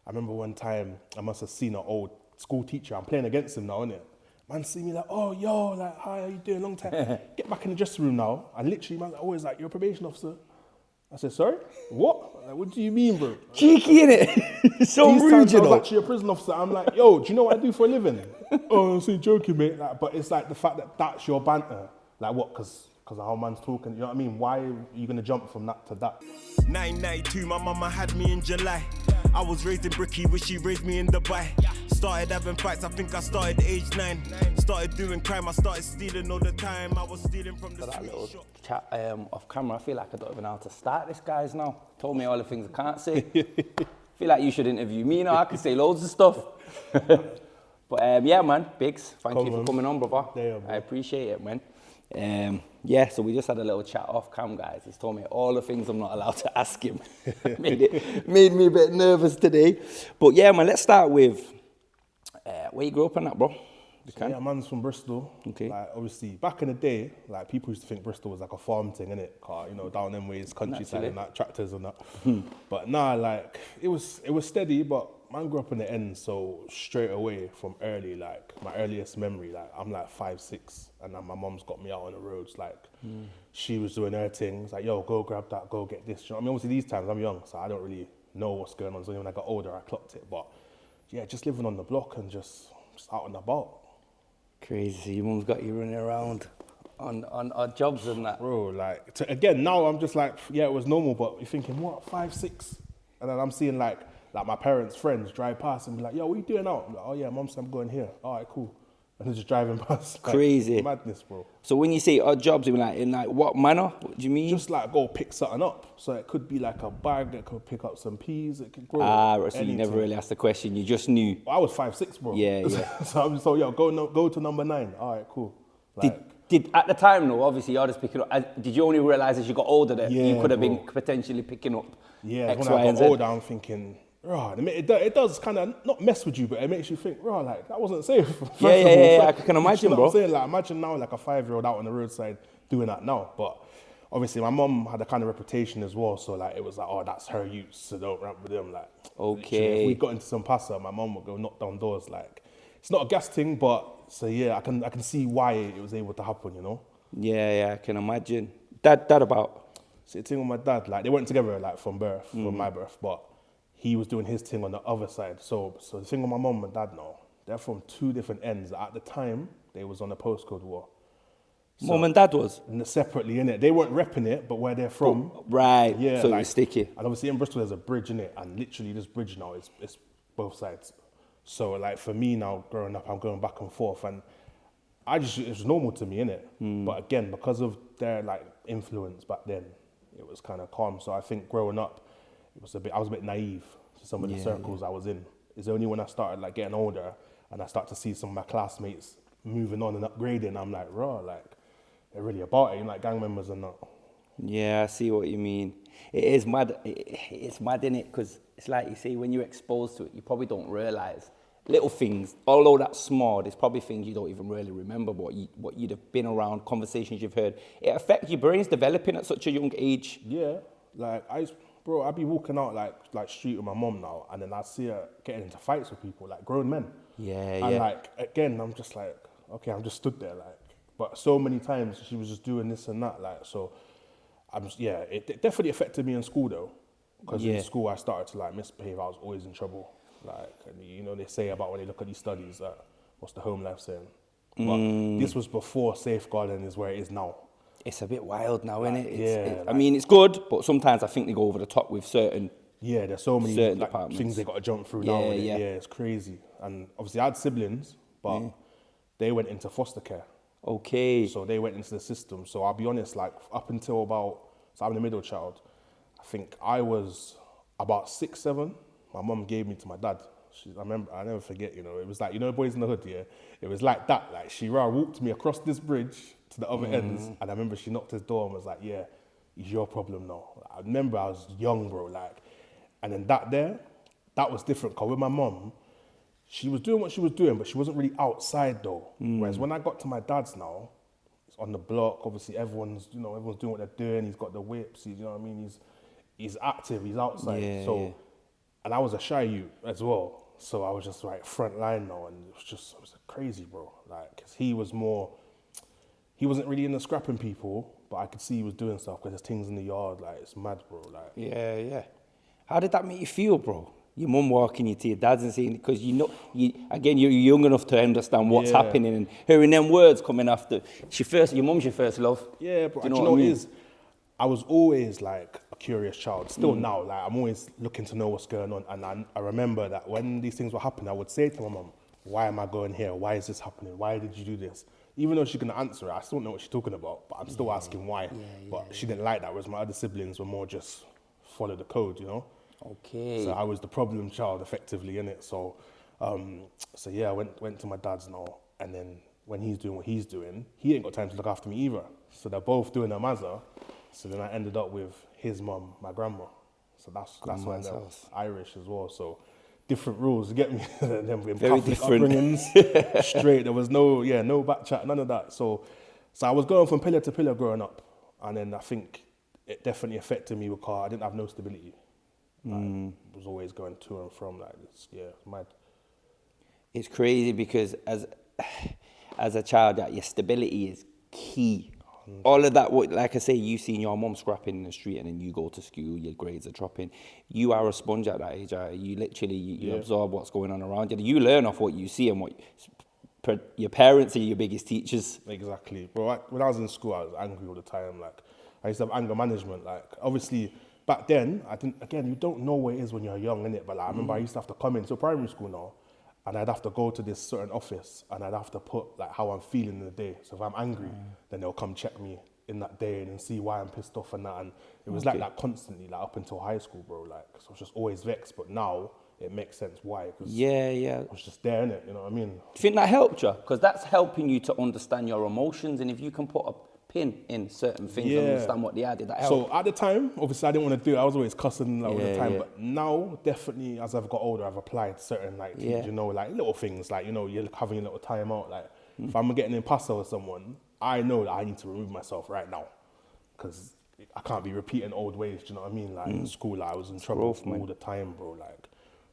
I remember one time I must have seen an old school teacher. I'm playing against him now, innit? Man see me like, oh, yo, like, hi, how you doing? Long time. Get back in the dressing room now. And literally, man's always like, you're a probation officer. I said, sorry? What? Like, what do you mean, bro? Cheeky, innit? So These rude, times you I was know. actually a prison officer. I'm like, yo, do you know what I do for a living? Oh, I'm so joking, mate. Like, but it's like the fact that that's your banter. Like, what? Because of how man's talking. You know what I mean? Why are you going to jump from that to that? 1992, my mama had me in July. I was raised in Bricky, wish she raised me in Dubai. Started having fights, I think I started age 9. Started doing crime, I started stealing all the time. I was stealing from the That street little shop. chat off camera, I feel like I don't even know how to start this, guys, now. Told me all the things I can't say. Feel like you should interview me now, I can say loads of stuff. But yeah, man, Biggz, thank you for coming on, brother. Yeah, bro. I appreciate it, man. Yeah, so we just had a little chat off cam, guys. He's told me all the things I'm not allowed to ask him. made me a bit nervous today. But yeah, man, let's start with where you grew up and that, bro. Yeah, man's from Bristol. Okay. Like, obviously, back in the day, like, people used to think Bristol was like a farm thing, innit? You know, down them ways, countryside and that, tractors and that. But nah, like, it was steady, but man grew up in the end, so straight away from early, like, my earliest memory, like, I'm like 5, 6, and then my mom's got me out on the roads, like, she was doing her things, like, yo, go grab that, go get this. You know what I mean? Obviously, these times, I'm young, so I don't really know what's going on. So when I got older, I clocked it. But yeah, just living on the block and just out and about. Crazy, your mum's got you running around on odd jobs and that. Bro, like, again, now I'm just like, yeah, it was normal, but you're thinking, what, 5, 6? And then I'm seeing like my parents' friends drive past and be like, yo, what are you doing out? I'm like, oh yeah, mum said I'm going here. All right, cool. And they're just driving past. Like, crazy. Madness, bro. So when you say odd jobs, in like what manner? What do you mean? Just like go pick something up. So it could be like a bag that could pick up some peas. It could grow. Right, so anything. you never really asked the question. You just knew. I was 5, 6, bro. Yeah, yeah. So I'm just yo, go to number 9. All right, cool. Like, Did at the time though, obviously you're just picking up. Did you only realise as you got older that you could have been potentially picking up X, when Y, I and got Z? older, I'm thinking, right, it does kind of not mess with you, but it makes you think, right, like that wasn't safe. Yeah, I can imagine, you know bro. what I'm saying? Like, imagine now, like a 5-year-old out on the roadside doing that now. But obviously, my mum had a kind of reputation as well, so like it was like, oh, that's her use, so don't rap with them. Like, okay. If we got into some pasta, my mum would go knock down doors. Like, it's not a gas thing, but so yeah, I can see why it was able to happen, you know. Yeah, I can imagine. Dad about? So the thing with my dad, like they weren't together like from birth, from my birth, but he was doing his thing on the other side. So the thing with my mum and dad now, they're from 2 different ends. At the time, they was on a postcode war. So, Mum and dad was? Separately, innit? They weren't repping it, but where they're from. Right, Yeah, so like, it's sticky. And obviously in Bristol, there's a bridge, innit? And literally this bridge now is both sides. So like for me now, growing up, I'm going back and forth. And it was normal to me, innit? But again, because of their like influence back then, it was kind of calm. So I think growing up, I was a bit naive to some of the circles I was in. It's only when I started like getting older and I start to see some of my classmates moving on and upgrading, I'm like, raw, like they're really about it, you know, like gang members and that. Yeah, I see what you mean. It is mad. It's mad, innit? Because it's like you say, when you're exposed to it, you probably don't realise little things. Although that's small, there's probably things you don't even really remember what you'd have been around, conversations you've heard. It affects your brain's developing at such a young age. Yeah, like I'd be walking out like street with my mom now, and then I see her getting into fights with people, like grown men. Yeah. Like again, I'm just like, okay, I'm just stood there, like. But so many times she was just doing this and that, like. So it definitely affected me in school though, because in school I started to like misbehave. I was always in trouble, like, and you know they say about when they look at these studies that what's the home life saying. But this was before safeguarding is where it is now. It's a bit wild now, isn't it? I mean, it's good, but sometimes I think they go over the top with certain. Yeah, there's so many certain like, departments. things they got to jump through now. Yeah, it's crazy. And obviously, I had siblings, but they went into foster care. Okay. So they went into the system. So I'll be honest, like up until so I'm the middle child. I think I was about 6, 7. My mum gave me to my dad. I never forget, you know, it was like, you know, Boys in the Hood, yeah? It was like that. Like she walked me across this bridge to the other ends, and I remember she knocked his door and was like, yeah, it's your problem now. I remember I was young, bro, like, and then that was different, because with my mum, she was doing what she was doing, but she wasn't really outside though. Whereas when I got to my dad's now, it's on the block, obviously everyone's doing what they're doing, he's got the whips, you know what I mean, he's active, he's outside. I was a shy youth as well. So I was just like front line now, and it was crazy, bro. Like, 'cause he wasn't really into scrapping people, but I could see he was doing stuff because there's things in the yard, like, it's mad, bro. Like, yeah. How did that make you feel, bro? Your mum walking you to your dad's and saying, because you're young enough to understand what's happening, and hearing them words coming after. Your mum's your first love. Yeah, bro. Do you know know what I it mean? is? I was always like a curious child. Still now, like, I'm always looking to know what's going on. And I remember that when these things were happening, I would say to my mum, why am I going here? Why is this happening? Why did you do this? Even though she can answer it, I still don't know what she's talking about, but I'm still asking why. But she didn't like that, whereas my other siblings were more just follow the code, you know? Okay. So I was the problem child, effectively, innit? So yeah, I went to my dad's now, and then when he's doing what he's doing, he ain't got time to look after me either. So they're both doing their mazza. So then I ended up with his mum, my grandma. So that's why they're Irish as well. So different rules, you get me? Them Very Catholic different. upbringings, straight. There was no back chat, none of that. So I was going from pillar to pillar growing up, and then I think it definitely affected me because I didn't have no stability. I was always going to and from like this. Yeah, mad. It's crazy because as a child, that your stability is key. All of that, like I say, you seen your mum scrapping in the street, and then you go to school, your grades are dropping. You are a sponge at that age. You literally you absorb what's going on around you. You learn off what you see, and what your parents are your biggest teachers. Exactly, bro. When I was in school, I was angry all the time. Like, I used to have anger management. Like, obviously, back then, I didn't. Again, you don't know what it is when you're young, innit? But like, I remember I used to have to come into primary school now, and I'd have to go to this certain office, and I'd have to put like how I'm feeling in the day. So if I'm angry, then they'll come check me in that day and see why I'm pissed off and that. And it was like that constantly, like up until high school, bro. Like, so I was just always vexed. But now it makes sense why. Cause I was just there, innit? You know what I mean? Do you think that helped you? Because that's helping you to understand your emotions, and if you can put a pin in certain things and understand what they are, did that help? So at the time, obviously I didn't want to do it. I was always cussing like, all the time. But now, definitely, as I've got older, I've applied certain like things, you know, like little things, like, you know, you're having a little time out. Like, if I'm getting an impasse with someone, I know that I need to remove myself right now, because I can't be repeating old ways. Do you know what I mean? Like in school, like, I was in trouble all the time, bro. Like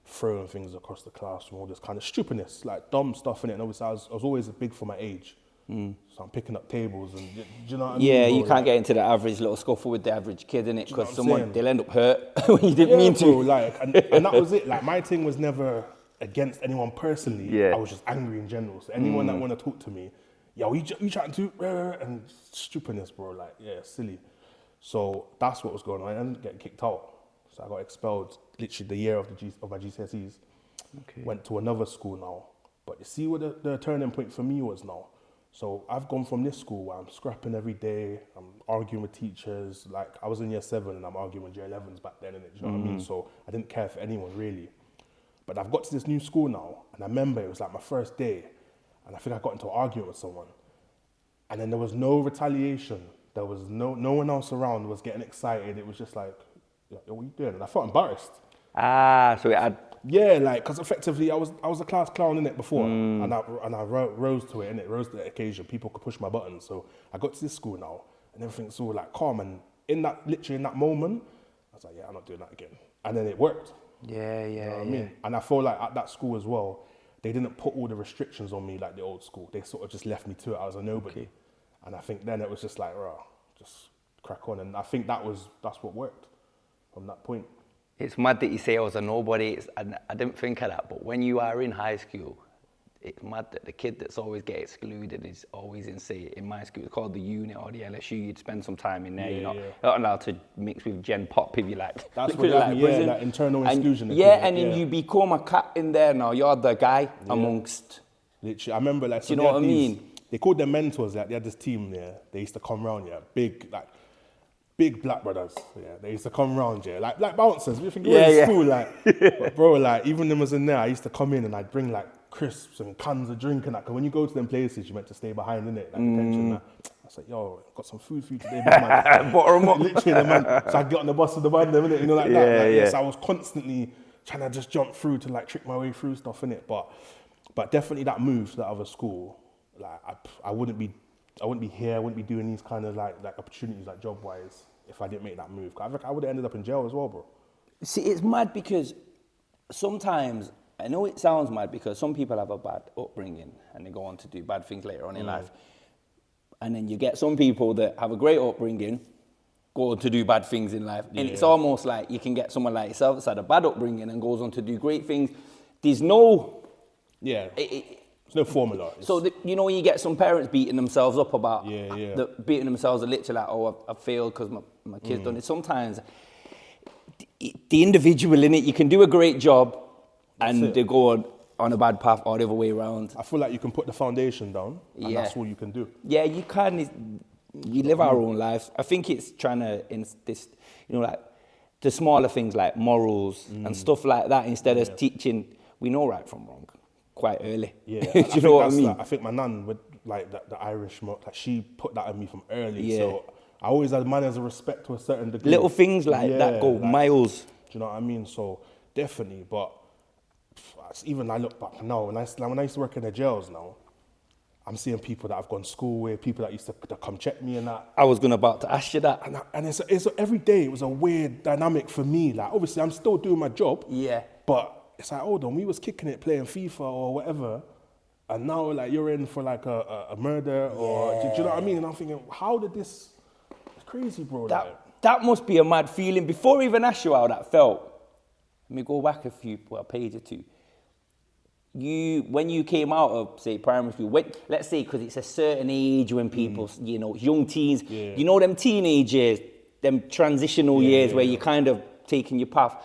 throwing things across the classroom, all this kind of stupidness, like dumb stuff in it. And obviously, I was always big for my age. So I'm picking up tables, and do you know what I mean? Yeah, bro? you can't get into the average little scuffle with the average kid, innit? Because they'll end up hurt when you didn't mean to. Bro, like, and that was it. Like, my thing was never against anyone personally. I was just angry in general. So anyone that want to talk to me, yo, you trying to, and stupidness, bro. Like, silly. So that's what was going on. I ended up getting kicked out. So I got expelled literally the year of my GCSEs. Okay. Went to another school now. But you see what the turning point for me was now? So I've gone from this school where I'm scrapping every day, I'm arguing with teachers. Like, I was in year 7 and I'm arguing with year 11s back then, innit? Do you know what I mean? So I didn't care for anyone really. But I've got to this new school now, and I remember it was like my first day, and I think I got into an argument with someone. And then there was no retaliation. There was no one else around was getting excited. It was just like, yo, what are you doing? And I felt embarrassed. So it had... Yeah, like, because effectively I was a class clown in it before, and I rose to it, and it rose to the occasion. People could push my buttons, so I got to this school now, and everything's all like calm. And literally in that moment, I was like, yeah, I'm not doing that again. And then it worked. You know what I mean? And I feel like at that school as well, they didn't put all the restrictions on me like the old school. They sort of just left me to it. I was a nobody, and I think then it was just like, just crack on. And I think that's what worked from that point. It's mad that you say I was a nobody. I didn't think of that, but when you are in high school, it's mad that the kid that's always get excluded is always in my school, it's called the unit or the LSU. You'd spend some time in there. You're not allowed to mix with Gen Pop if you like. That's what like internal exclusion. And then you become a cat in there now. You're the guy amongst. Literally, I remember like. Do you know what I mean? They called them mentors. Like, they had this team there. They used to come around, big black brothers, they used to come around, like bouncers. We think we're in school, like, but bro, like, even them was in there. I used to come in and I'd bring like crisps and cans of drink and that. Cause when you go to them places, you meant to stay behind, innit? Like detention. Like, I was like, yo, got some food for you today, big man. Butter 'em up. Literally, the man. So I get on the bus with the band, them, innit? You know, like that. So I was constantly trying to just jump through to like trick my way through stuff, innit? But definitely that move to that other school, like, I wouldn't be here. I wouldn't be doing these kind of like opportunities, like job wise, if I didn't make that move. I would have ended up in jail as well, bro. See, it's mad because sometimes, I know it sounds mad because some people have a bad upbringing and they go on to do bad things later on in life. And then you get some people that have a great upbringing, go on to do bad things in life. And it's almost like you can get someone like yourself that's had a bad upbringing and goes on to do great things. There's no... There's no formula. You know when you get some parents beating themselves up about... beating themselves are literally like, oh, I failed because my kid's done it. Sometimes the individual in it, you can do a great job and they go on a bad path or the other way around. I feel like you can put the foundation down and that's all you can do. Yeah, you can. You live our own lives. I think it's trying to, like the smaller things like morals and stuff like that instead of teaching, we know right from wrong quite early. Yeah, do you know what I mean? Like, I think my nan with like the Irish, like she put that in me from early. So I always had manners of respect to a certain degree. Little things like that go miles. Do you know what I mean? So definitely, but even I look back now, when I used to work in the jails now, I'm seeing people that I've gone to school with, people that used to come check me and that. I was about to ask you that. And it's every day, it was a weird dynamic for me. Like, obviously, I'm still doing my job. Yeah. But it's like, hold on, we was kicking it, playing FIFA or whatever, and now, like, you're in for, like, a murder or... Do you know what I mean? And I'm thinking, how did this... It's crazy, bro. That must be a mad feeling. Before I even ask you how that felt, let me go back a page or two. When you came out of, say, primary school, let's say, because it's a certain age when people, young teens, you know them teenage years, them transitional years where you're kind of taking your path.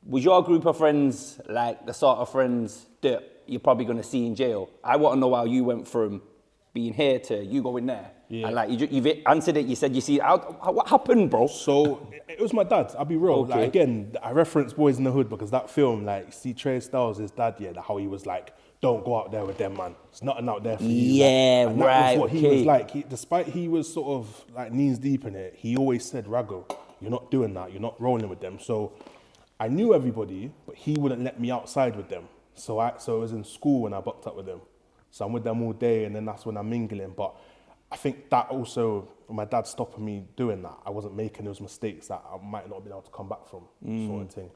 Was your group of friends like the sort of friends that you're probably going to see in jail? I want to know how you went from being here to you going there. Yeah. And like you've answered it, you said you see, what happened, bro? So it was my dad, I'll be real. Okay. Like, again, I reference Boys in the Hood because that film, like, see Trey Styles, his dad, how he was like, don't go out there with them, man. It's nothing out there for you. Yeah, like, and that was what he was like. Despite he was sort of like knees deep in it, he always said, Rago, you're not doing that. You're not rolling with them. So I knew everybody, but he wouldn't let me outside with them. So it was in school when I bucked up with them. So I'm with them all day, and then that's when I'm mingling. But I think that also, my dad stopping me doing that, I wasn't making those mistakes that I might not have been able to come back from, sort of thing.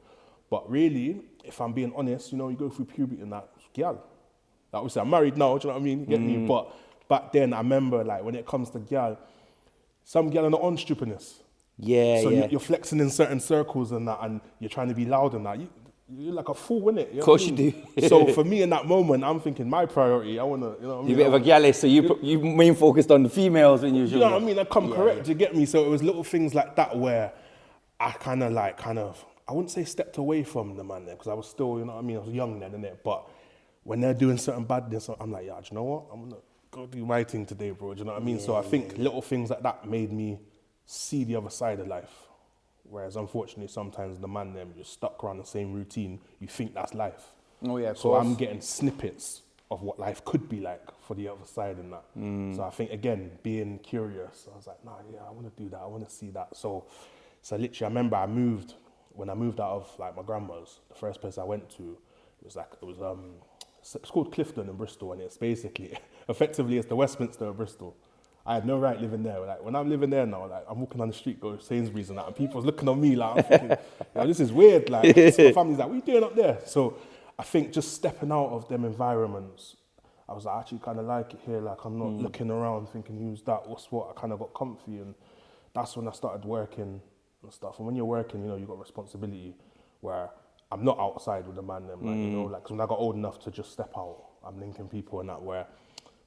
But really, if I'm being honest, you go through puberty and that, gyal. Like, obviously, I'm married now, do you know what I mean? You get me? But back then, I remember, like, when it comes to gyal, some gyal are not on stupidness. Yeah, so you're flexing in certain circles and that, and you're trying to be loud and that. You're like a fool, innit? Of course you do. So for me in that moment, I'm thinking my priority, I want to, you know what I mean? You're a bit of a galley, so you main focused on the females when you know what I mean? I come correct, you get me? So it was little things like that where I kind of, I wouldn't say stepped away from the man there, because I was still, you know what I mean? I was young then, innit? But when they're doing certain badness, I'm like, do you know what? I'm going to go do my thing today, bro. Do you know what I mean? So I think little things like that made me see the other side of life. Whereas unfortunately, sometimes the man them, you're stuck around the same routine. You think that's life. Oh yeah, so I'm getting snippets of what life could be like for the other side and that. So I think, again, being curious, I was like, I want to do that. I want to see that. So literally, I remember when I moved out of like my grandma's, the first place I went to, it's called Clifton in Bristol, and it's basically, effectively, it's the Westminster of Bristol. I had no right living there. Like, when I'm living there now, like, I'm walking down the street, go to Sainsbury's and that, and people's looking at me like, I'm thinking, this is weird. Like, so my family's like, what are you doing up there? So I think just stepping out of them environments, I was like, I actually kind of like it here. Like, I'm not looking around thinking, who's that, what's what? I kind of got comfy, and that's when I started working and stuff. And when you're working, you've got responsibility where I'm not outside with the man them, like, 'cause when I got old enough to just step out, I'm linking people and that, where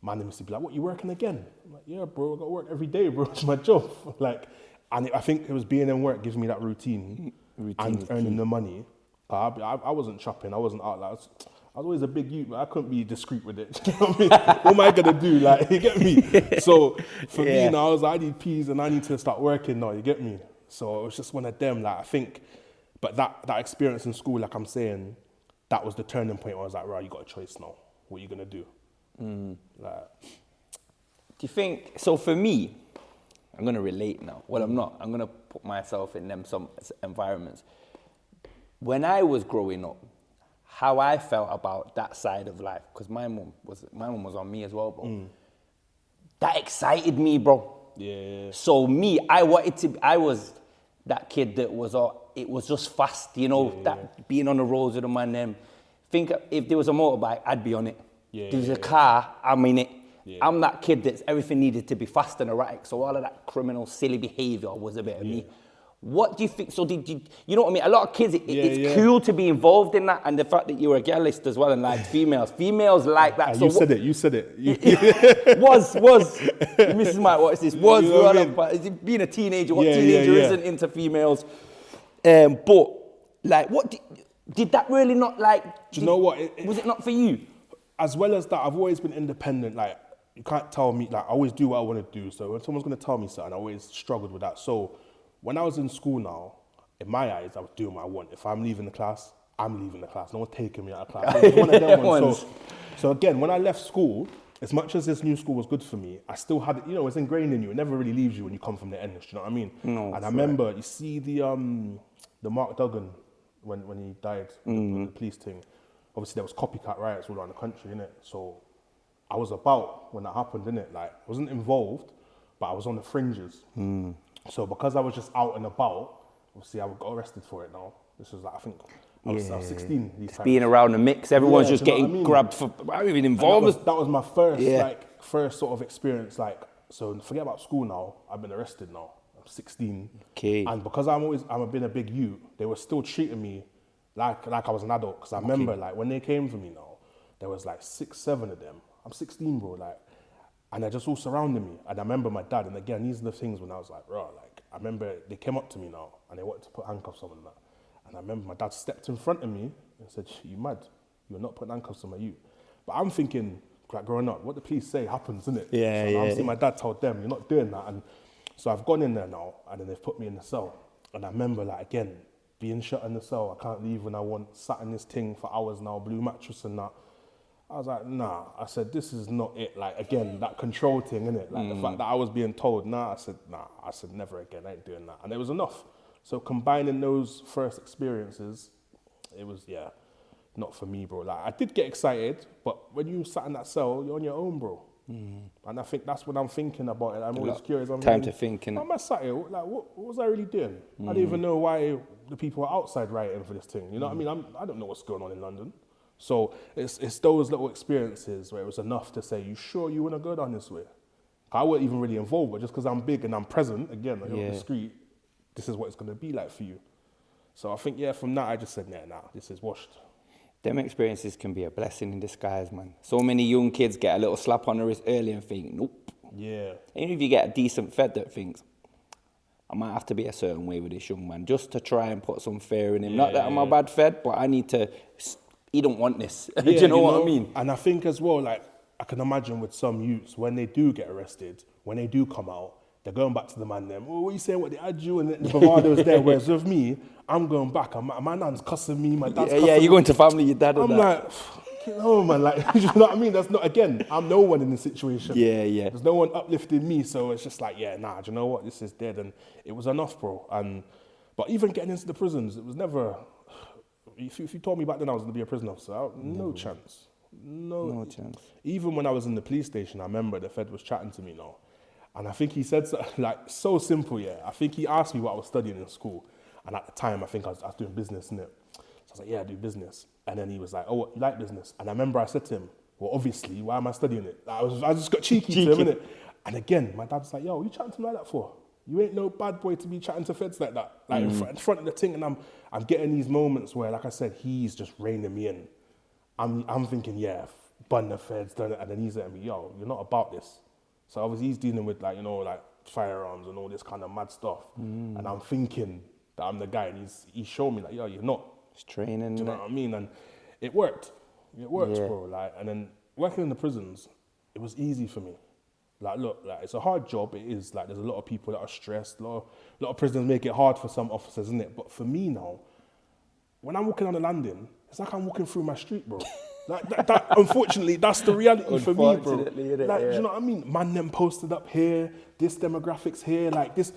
man used to be like, what, you working again? I'm like, yeah, bro, I got to work every day, bro. It's my job. Like, and I think it was being in work gives me that routine and earning the money. I wasn't shopping. I wasn't out. Like, I was always a big youth, but I couldn't be discreet with it. You know what I mean? What am I going to do? Like, you get me? So for me, I was like, I need peas and I need to start working now. You get me? So it was just one of them. Like, I think, but that experience in school, like I'm saying, that was the turning point where I was like, right, you got a choice now. What are you going to do? Like, do you think, so for me, I'm going to relate now. Well, I'm not. I'm going to put myself in some environments. When I was growing up, how I felt about that side of life, because my mum was on me as well, bro. That excited me, bro. Yeah. So me, I was that kid that was it was just fast, you know, being on the roads with them and them. Think if there was a motorbike, I'd be on it. If there was a car, I'm in it. I'm that kid that's everything needed to be fast and erratic. So all of that criminal, silly behaviour was a bit of me. What do you think? So did you know what I mean? A lot of kids, it's cool to be involved in that, and the fact that you were a girlist as well and like females like that. So you said it. was Mrs. Mike, what is this? Was, you know what I mean? But being a teenager, what teenager isn't into females? But like, what did that really not like? Do you know what? Was it not for you? As well as that, I've always been independent. Like, you can't tell me, like, I always do what I want to do. So when someone's going to tell me something, I always struggled with that. So when I was in school now, in my eyes, I was doing what I want. If I'm leaving the class, I'm leaving the class. No one's taking me out of class. It was one of them ones. So again, when I left school, as much as this new school was good for me, I still had it, you know, it's ingrained in you. It never really leaves you when you come from the end, you know what I mean? No, and I remember, you see the Mark Duggan, when he died, the police thing, obviously there was copycat riots all around the country, innit? So I was about when that happened, innit? Like, I wasn't involved, but I was on the fringes. So because I was just out and about, obviously I got arrested for it now. This was like, I think, I was 16. Just being around the mix, everyone's just getting grabbed for, I wasn't even involved. That was my first sort of experience. Like, so forget about school now, I've been arrested now. I'm 16. Okay. And because I'm been a big youth, they were still treating me like I was an adult. Because I remember, like, when they came for me now, there was like 6, 7 of them. I'm 16, bro, like, and they're just all surrounding me. And I remember my dad, and again, these are the things when I was like, raw, like, I remember they came up to me now, and they wanted to put handcuffs on me and that. And I remember my dad stepped in front of me and said, you mad? You're not putting handcuffs on my youth. But I'm thinking, like, growing up, what the police say happens, innit? So obviously my dad told them, you're not doing that. And so I've gone in there now, and then they've put me in the cell. And I remember, like, again, being shut in the cell, I can't leave when I want, sat in this thing for hours now, blue mattress and that. I was like, nah. I said, this is not it. Like, again, that control thing, innit? Like, the fact that I was being told, nah. I said, nah. I said, never again. I ain't doing that. And it was enough. So combining those first experiences, it was, not for me, bro. Like, I did get excited, but when you sat in that cell, you're on your own, bro. And I think that's what I'm thinking about it. I'm always curious. To think. How am I sat here? Like, what was I really doing? I didn't even know why the people are outside rioting for this thing. You know what I mean? I don't know what's going on in London. So it's those little experiences where it was enough to say, you sure you want to go down this way? I wasn't even really involved, but just because I'm big and I'm present, again, like, on the street, this is what it's going to be like for you. So I think, from that, I just said, nah, this is washed. Them experiences can be a blessing in disguise, man. So many young kids get a little slap on the wrist early and think, nope. Yeah. Even if you get a decent fed that thinks, I might have to be a certain way with this young man just to try and put some fear in him. Not that I'm a bad fed, but I need to... He don't want this. Do you know what I mean? And I think as well, like, I can imagine with some youths, when they do get arrested, when they do come out, they're going back to the man them, what are you saying, what they had you, and the bravado is there. Whereas with me, I'm going back, my nan's cussing me, my dad's cussing me. You're going to family, your dad and I'm like, fucking hell, man, like, you know what I mean? That's not, again, I'm no one in this situation. There's no one uplifting me, so it's just like, do you know what, this is dead, and it was enough, bro. But even getting into the prisons, it was never... If you told me back then I was going to be a prison officer, no chance. No chance. Even when I was in the police station, I remember the Fed was chatting to me now. And I think he said, so simple, I think he asked me what I was studying in school. And at the time, I think I was doing business, innit? So I was like, I do business. And then he was like, what, you like business? And I remember I said to him, well, obviously, why am I studying it? I just got cheeky to him, innit? And again, my dad's like, what are you chatting to me like that for? You ain't no bad boy to be chatting to feds like that. Like in front of the thing, and I'm getting these moments where, like I said, he's just reining me in. I'm thinking, bun the feds, done it, and then he's letting me, you're not about this. So obviously he's dealing with like firearms and all this kind of mad stuff. And I'm thinking that I'm the guy, and he's showing me like, you're not. It's training. Do you know what I mean? And it worked. It worked, bro. Like, and then working in the prisons, it was easy for me. Like, look, like, it's a hard job. It is. Like, there's a lot of people that are stressed. A lot of prisoners make it hard for some officers, isn't it? But for me now, when I'm walking on the landing, it's like I'm walking through my street, bro. Like, that unfortunately, that's the reality for me, bro. Like, do you know what I mean? Man, them posted up here, this demographics here, like this.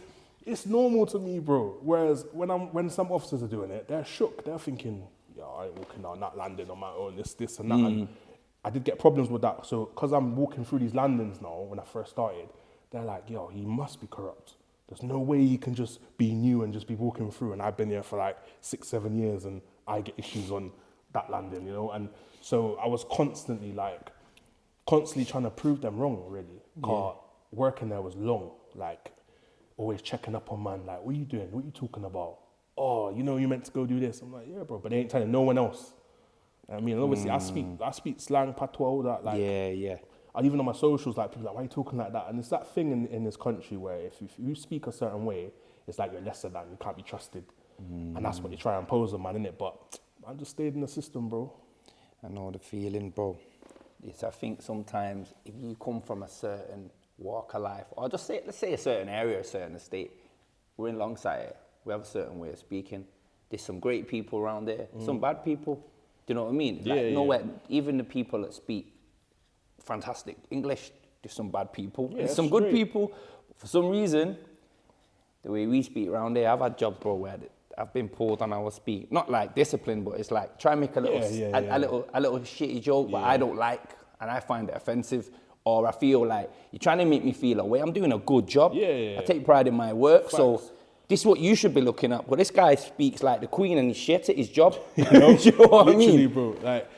It's normal to me, bro. Whereas when some officers are doing it, they're shook. They're thinking, I ain't walking down that landing on my own, this and that. And I did get problems with that. So because I'm walking through these landings now, when I first started, they're like, he must be corrupt. There's no way you can just be new and just be walking through. And I've been here for like 6-7 years and I get issues on that landing, you know? And so I was constantly trying to prove them wrong, really. Because working there was long, like always checking up on man, like, what are you doing? What are you talking about? Oh, you know, you meant to go do this. I'm like, yeah, bro, but they ain't telling no one else. I mean, obviously, I speak slang, patois, all that. Like, and even on my socials, like, people are like, why are you talking like that? And it's that thing in this country where if you speak a certain way, it's like you're lesser than, you can't be trusted. And that's what they try and impose on man, innit? But I just stayed in the system, bro. I know the feeling, bro. I think sometimes if you come from a certain walk of life, or just say, let's say a certain area, a certain estate, we're in Longside, we have a certain way of speaking. There's some great people around there, some bad people. Do you know what I mean? Nowhere, even the people that speak fantastic English, there's some bad people. There's some good people. For some reason, the way we speak around there, I've had jobs, bro, where I've been pulled on our speak. Not like discipline, but it's like, try and make a little shitty joke, but I don't like, and I find it offensive. Or I feel like, you're trying to make me feel away. I'm doing a good job. I take pride in my work, Facts. so this is what you should be looking at. But this guy speaks like the Queen and he's shit at his job. You know, do you know what I mean? Literally, bro. Like,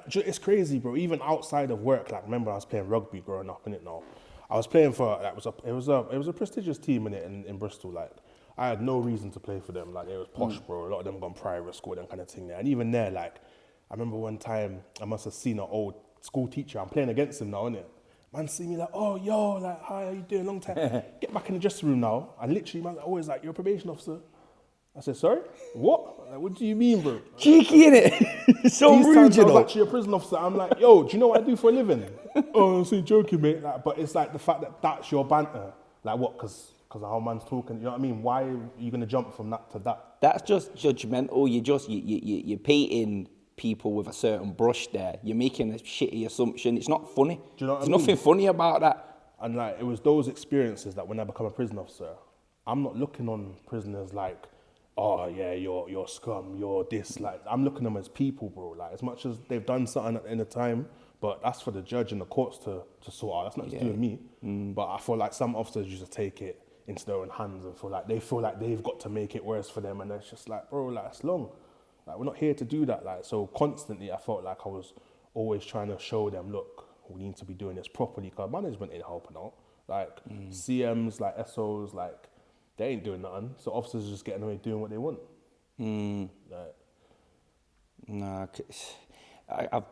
it's crazy, bro. Even outside of work, like, remember I was playing rugby growing up, innit? Now, I was playing for it was a prestigious team in Bristol. Like, I had no reason to play for them. Like, it was posh, bro. A lot of them gone private school, that kind of thing there. And even there, like, I remember one time I must have seen an old school teacher. I'm playing against him now, innit? Man see me like, oh, yo, like, hi, how you doing? Long time. Get back in the dressing room now. And literally, man, always like, you're a probation officer. I said, sorry? What? Like, what do you mean, bro? Cheeky, innit? So These rude, times you I was know. actually a prison officer. I'm like, yo, do you know what I do for a living? Oh, I'm so joking, mate. Like, but it's like the fact that that's your banter. Like, what? Because of how man's talking. You know what I mean? Why are you going to jump from that to that? That's just judgmental. You're painting people with a certain brush there. You're making a shitty assumption. It's not funny. Do you know what I There's mean? nothing funny about that. And like, it was those experiences that when I become a prison officer, I'm not looking on prisoners like, oh yeah, you're scum, you're this. Like, I'm looking at them as people, bro. Like, as much as they've done something in the time, but that's for the judge and the courts to sort out. That's not just doing me. But I feel like some officers used to take it into their own hands and feel like they've got to make it worse for them. And it's just like, bro, like, it's long. Like, we're not here to do that. Like, so constantly I felt like I was always trying to show them, look, we need to be doing this properly, because management ain't helping out. Like, CMs, like SOs, like, they ain't doing nothing. So officers are just getting away doing what they want. Like, Nah,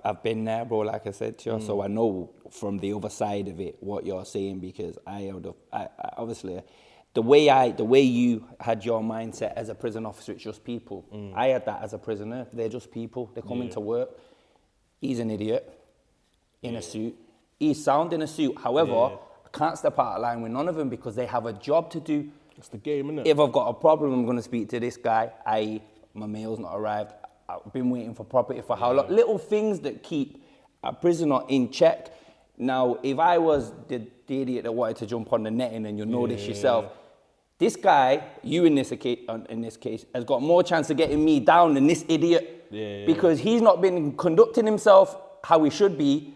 I've been there, bro, like I said to you, so I know from the other side of it what you're saying, because I obviously, the way you had your mindset as a prison officer, it's just people. I had that as a prisoner. They're just people. They come into work. He's an idiot in a suit. He's sound in a suit. However, I can't step out of line with none of them because they have a job to do. it's the game, innit? If I've got a problem, I'm going to speak to this guy, i.e. my mail's not arrived. I've been waiting for property for how long? Little things that keep a prisoner in check. Now, if I was the idiot that wanted to jump on the netting, and you know this yourself, this guy, you in this case, has got more chance of getting me down than this idiot, because he's not been conducting himself how he should be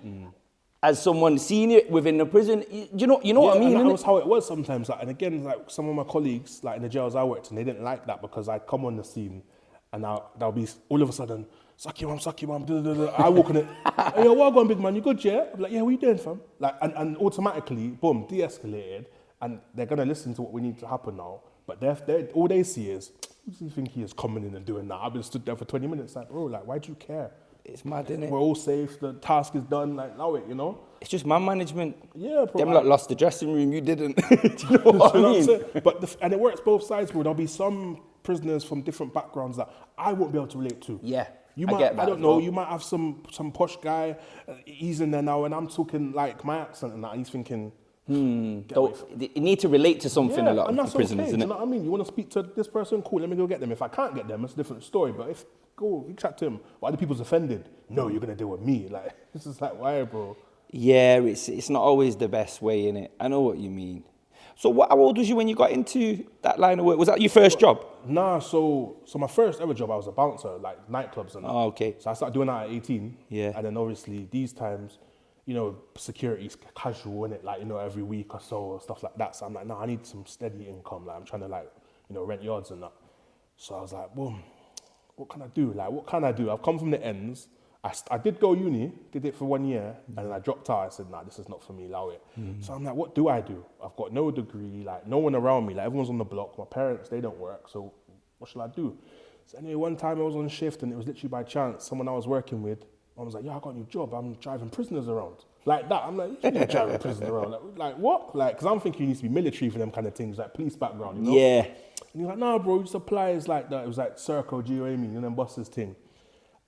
as someone senior within the prison. You know what I mean? And that was how it was sometimes. Like, and again, like, some of my colleagues, like in the jails I worked in, they didn't like that, because I'd come on the scene and there'll be all of a sudden, suck your mum, I walk on it, hey, yo, what going, big man, you good, yeah? I'm like, yeah, what you doing, fam? Like, and automatically, boom, de-escalated, and they're gonna listen to what we need to happen now. But they're all they see is, who do you think he is coming in and doing that? I've been stood there for 20 minutes, like, bro, like, why do you care? It's mad, isn't it? We're all safe, the task is done, like, now it, you know? It's just man management. Yeah, bro. Them lot lost the dressing room, you didn't. Do you know what I mean? But and it works both sides, bro. There'll be some prisoners from different backgrounds that I won't be able to relate to. Yeah, you I might, get that I don't as know, well. you might have some posh guy, he's in there now, and I'm talking like my accent and that, and he's thinking, You need to relate to something, a lot and of that's prisoners, okay, isn't do it? you know what I mean? You want to speak to this person, cool, let me go get them. If I can't get them, it's a different story, but if, go, you chat to him, but other people's offended, no, you're going to deal with me. Like, this is like, why, bro? Yeah, it's not always the best way, innit? I know what you mean. So how old was you when you got into that line of work? Was that your first job? Nah, so my first ever job, I was a bouncer, like nightclubs and that. Oh, okay. So I started doing that at 18. Yeah. And then obviously these times, you know, security's casual, innit? Like, you know, every week or so, or stuff like that. So I'm like, I need some steady income. Like, I'm trying to, like, you know, rent yards and that. So I was like, boom, what can I do? Like, what can I do? I've come from the ends. I did go uni, did it for 1 year, and then I dropped out. I said, nah, this is not for me, allow it. So I'm like, what do I do? I've got no degree, like, no one around me. Like, everyone's on the block. My parents, they don't work, so what shall I do? So anyway, one time I was on shift, and it was literally by chance. Someone I was working with, I was like, yeah, I got a new job. I'm driving prisoners around. Like that. I'm like, what you mean driving prisoners around? Like what? Like, because I'm thinking you need to be military for them kind of things, like police background, you know? Yeah. And he's like, no, bro, you supply is like that. It was like Circle, do you know what I mean? And then buses thing.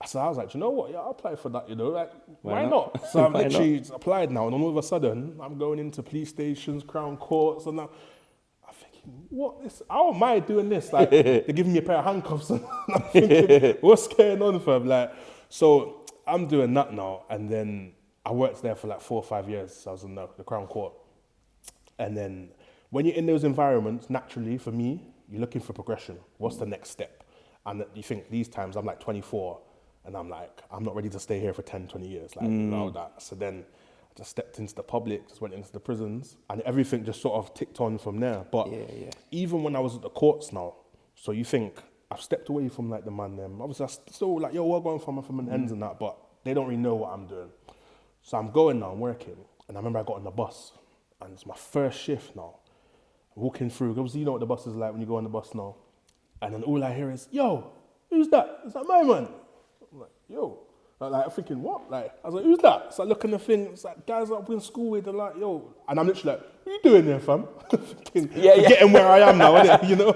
So I was like, do you know what? Yeah, I'll apply for that, you know? Like, why not? So I've literally applied now, and all of a sudden, I'm going into police stations, Crown Courts, and I'm thinking, what? How am I doing this? Like, they're giving me a pair of handcuffs, and I'm thinking, what's going on, fam? Like, so I'm doing that now, and then I worked there for like 4 or 5 years. So I was in the Crown Court. And then when you're in those environments, naturally, for me, you're looking for progression. What's the next step? And you think these times, I'm like 24, and I'm like, I'm not ready to stay here for 10, 20 years. Like, you know that. So then I just stepped into the public, just went into the prisons, and everything just sort of ticked on from there. But even when I was at the courts now, so you think, I've stepped away from like the man them. Obviously, I still like, yo, we're going from an ends and that, but they don't really know what I'm doing. So I'm going now, I'm working, and I remember I got on the bus, and it's my first shift now. Walking through, obviously you know what the bus is like when you go on the bus now, and then all I hear is, yo, who's that? Is that my man? I'm like, yo. Like, I'm thinking, what? Like, I was like, who's that? So I look in the thing, it's like guys that I've been in school with, they're like, yo. And I'm literally like, what are you doing there, fam? Forgetting where I am now, innit? You know?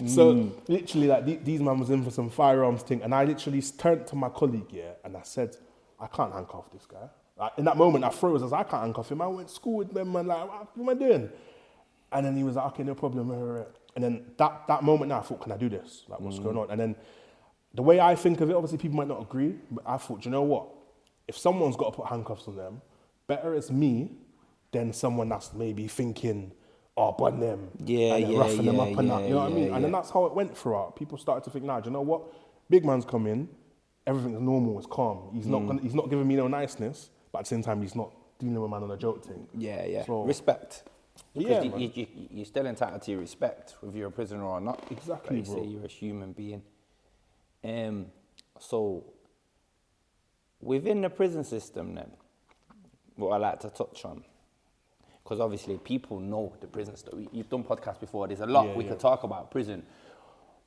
So literally, like, these man was in for some firearms thing, and I literally turned to my colleague, and I said, I can't handcuff this guy. Like, in that moment, I froze. I was like, I can't handcuff him. I went to school with them, man. Like, what am I doing? And then he was like, okay, no problem. And then that moment now, I thought, can I do this? Like, what's going on? And then the way I think of it, obviously people might not agree, but I thought, do you know what? If someone's got to put handcuffs on them, better it's me than someone that's maybe thinking, oh, bun them, and roughing them up and that. You know what I mean? And then that's how it went throughout. People started to think, nah, do you know what? Big man's come in, everything's normal, it's calm. He's not giving me no niceness, but at the same time, he's not dealing with man on a joke thing. So, respect. Yeah, you're still entitled to your respect, whether you're a prisoner or not. Exactly, like you say, you're a human being. So, within the prison system then, what I like to touch on, because obviously people know the prison stuff. You've done podcasts before, there's a lot we could talk about prison.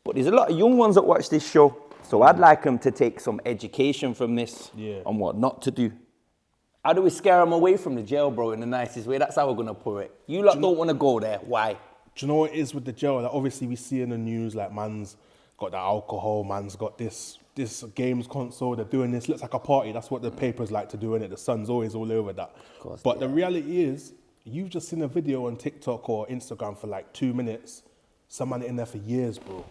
But there's a lot of young ones that watch this show, so I'd like them to take some education from this on what not to do. How do we scare them away from the jail, bro, in the nicest way? That's how we're going to put it. You lot don't want to go there. Why? Do you know what it is with the jail? Like, obviously, we see in the news, like, man's got the alcohol, man's got this games console, they're doing this. Looks like a party. That's what the papers like to do, innit? The sun's always all over that. Of course, but the reality is, you've just seen a video on TikTok or Instagram for like 2 minutes. Someone in there for years, bro.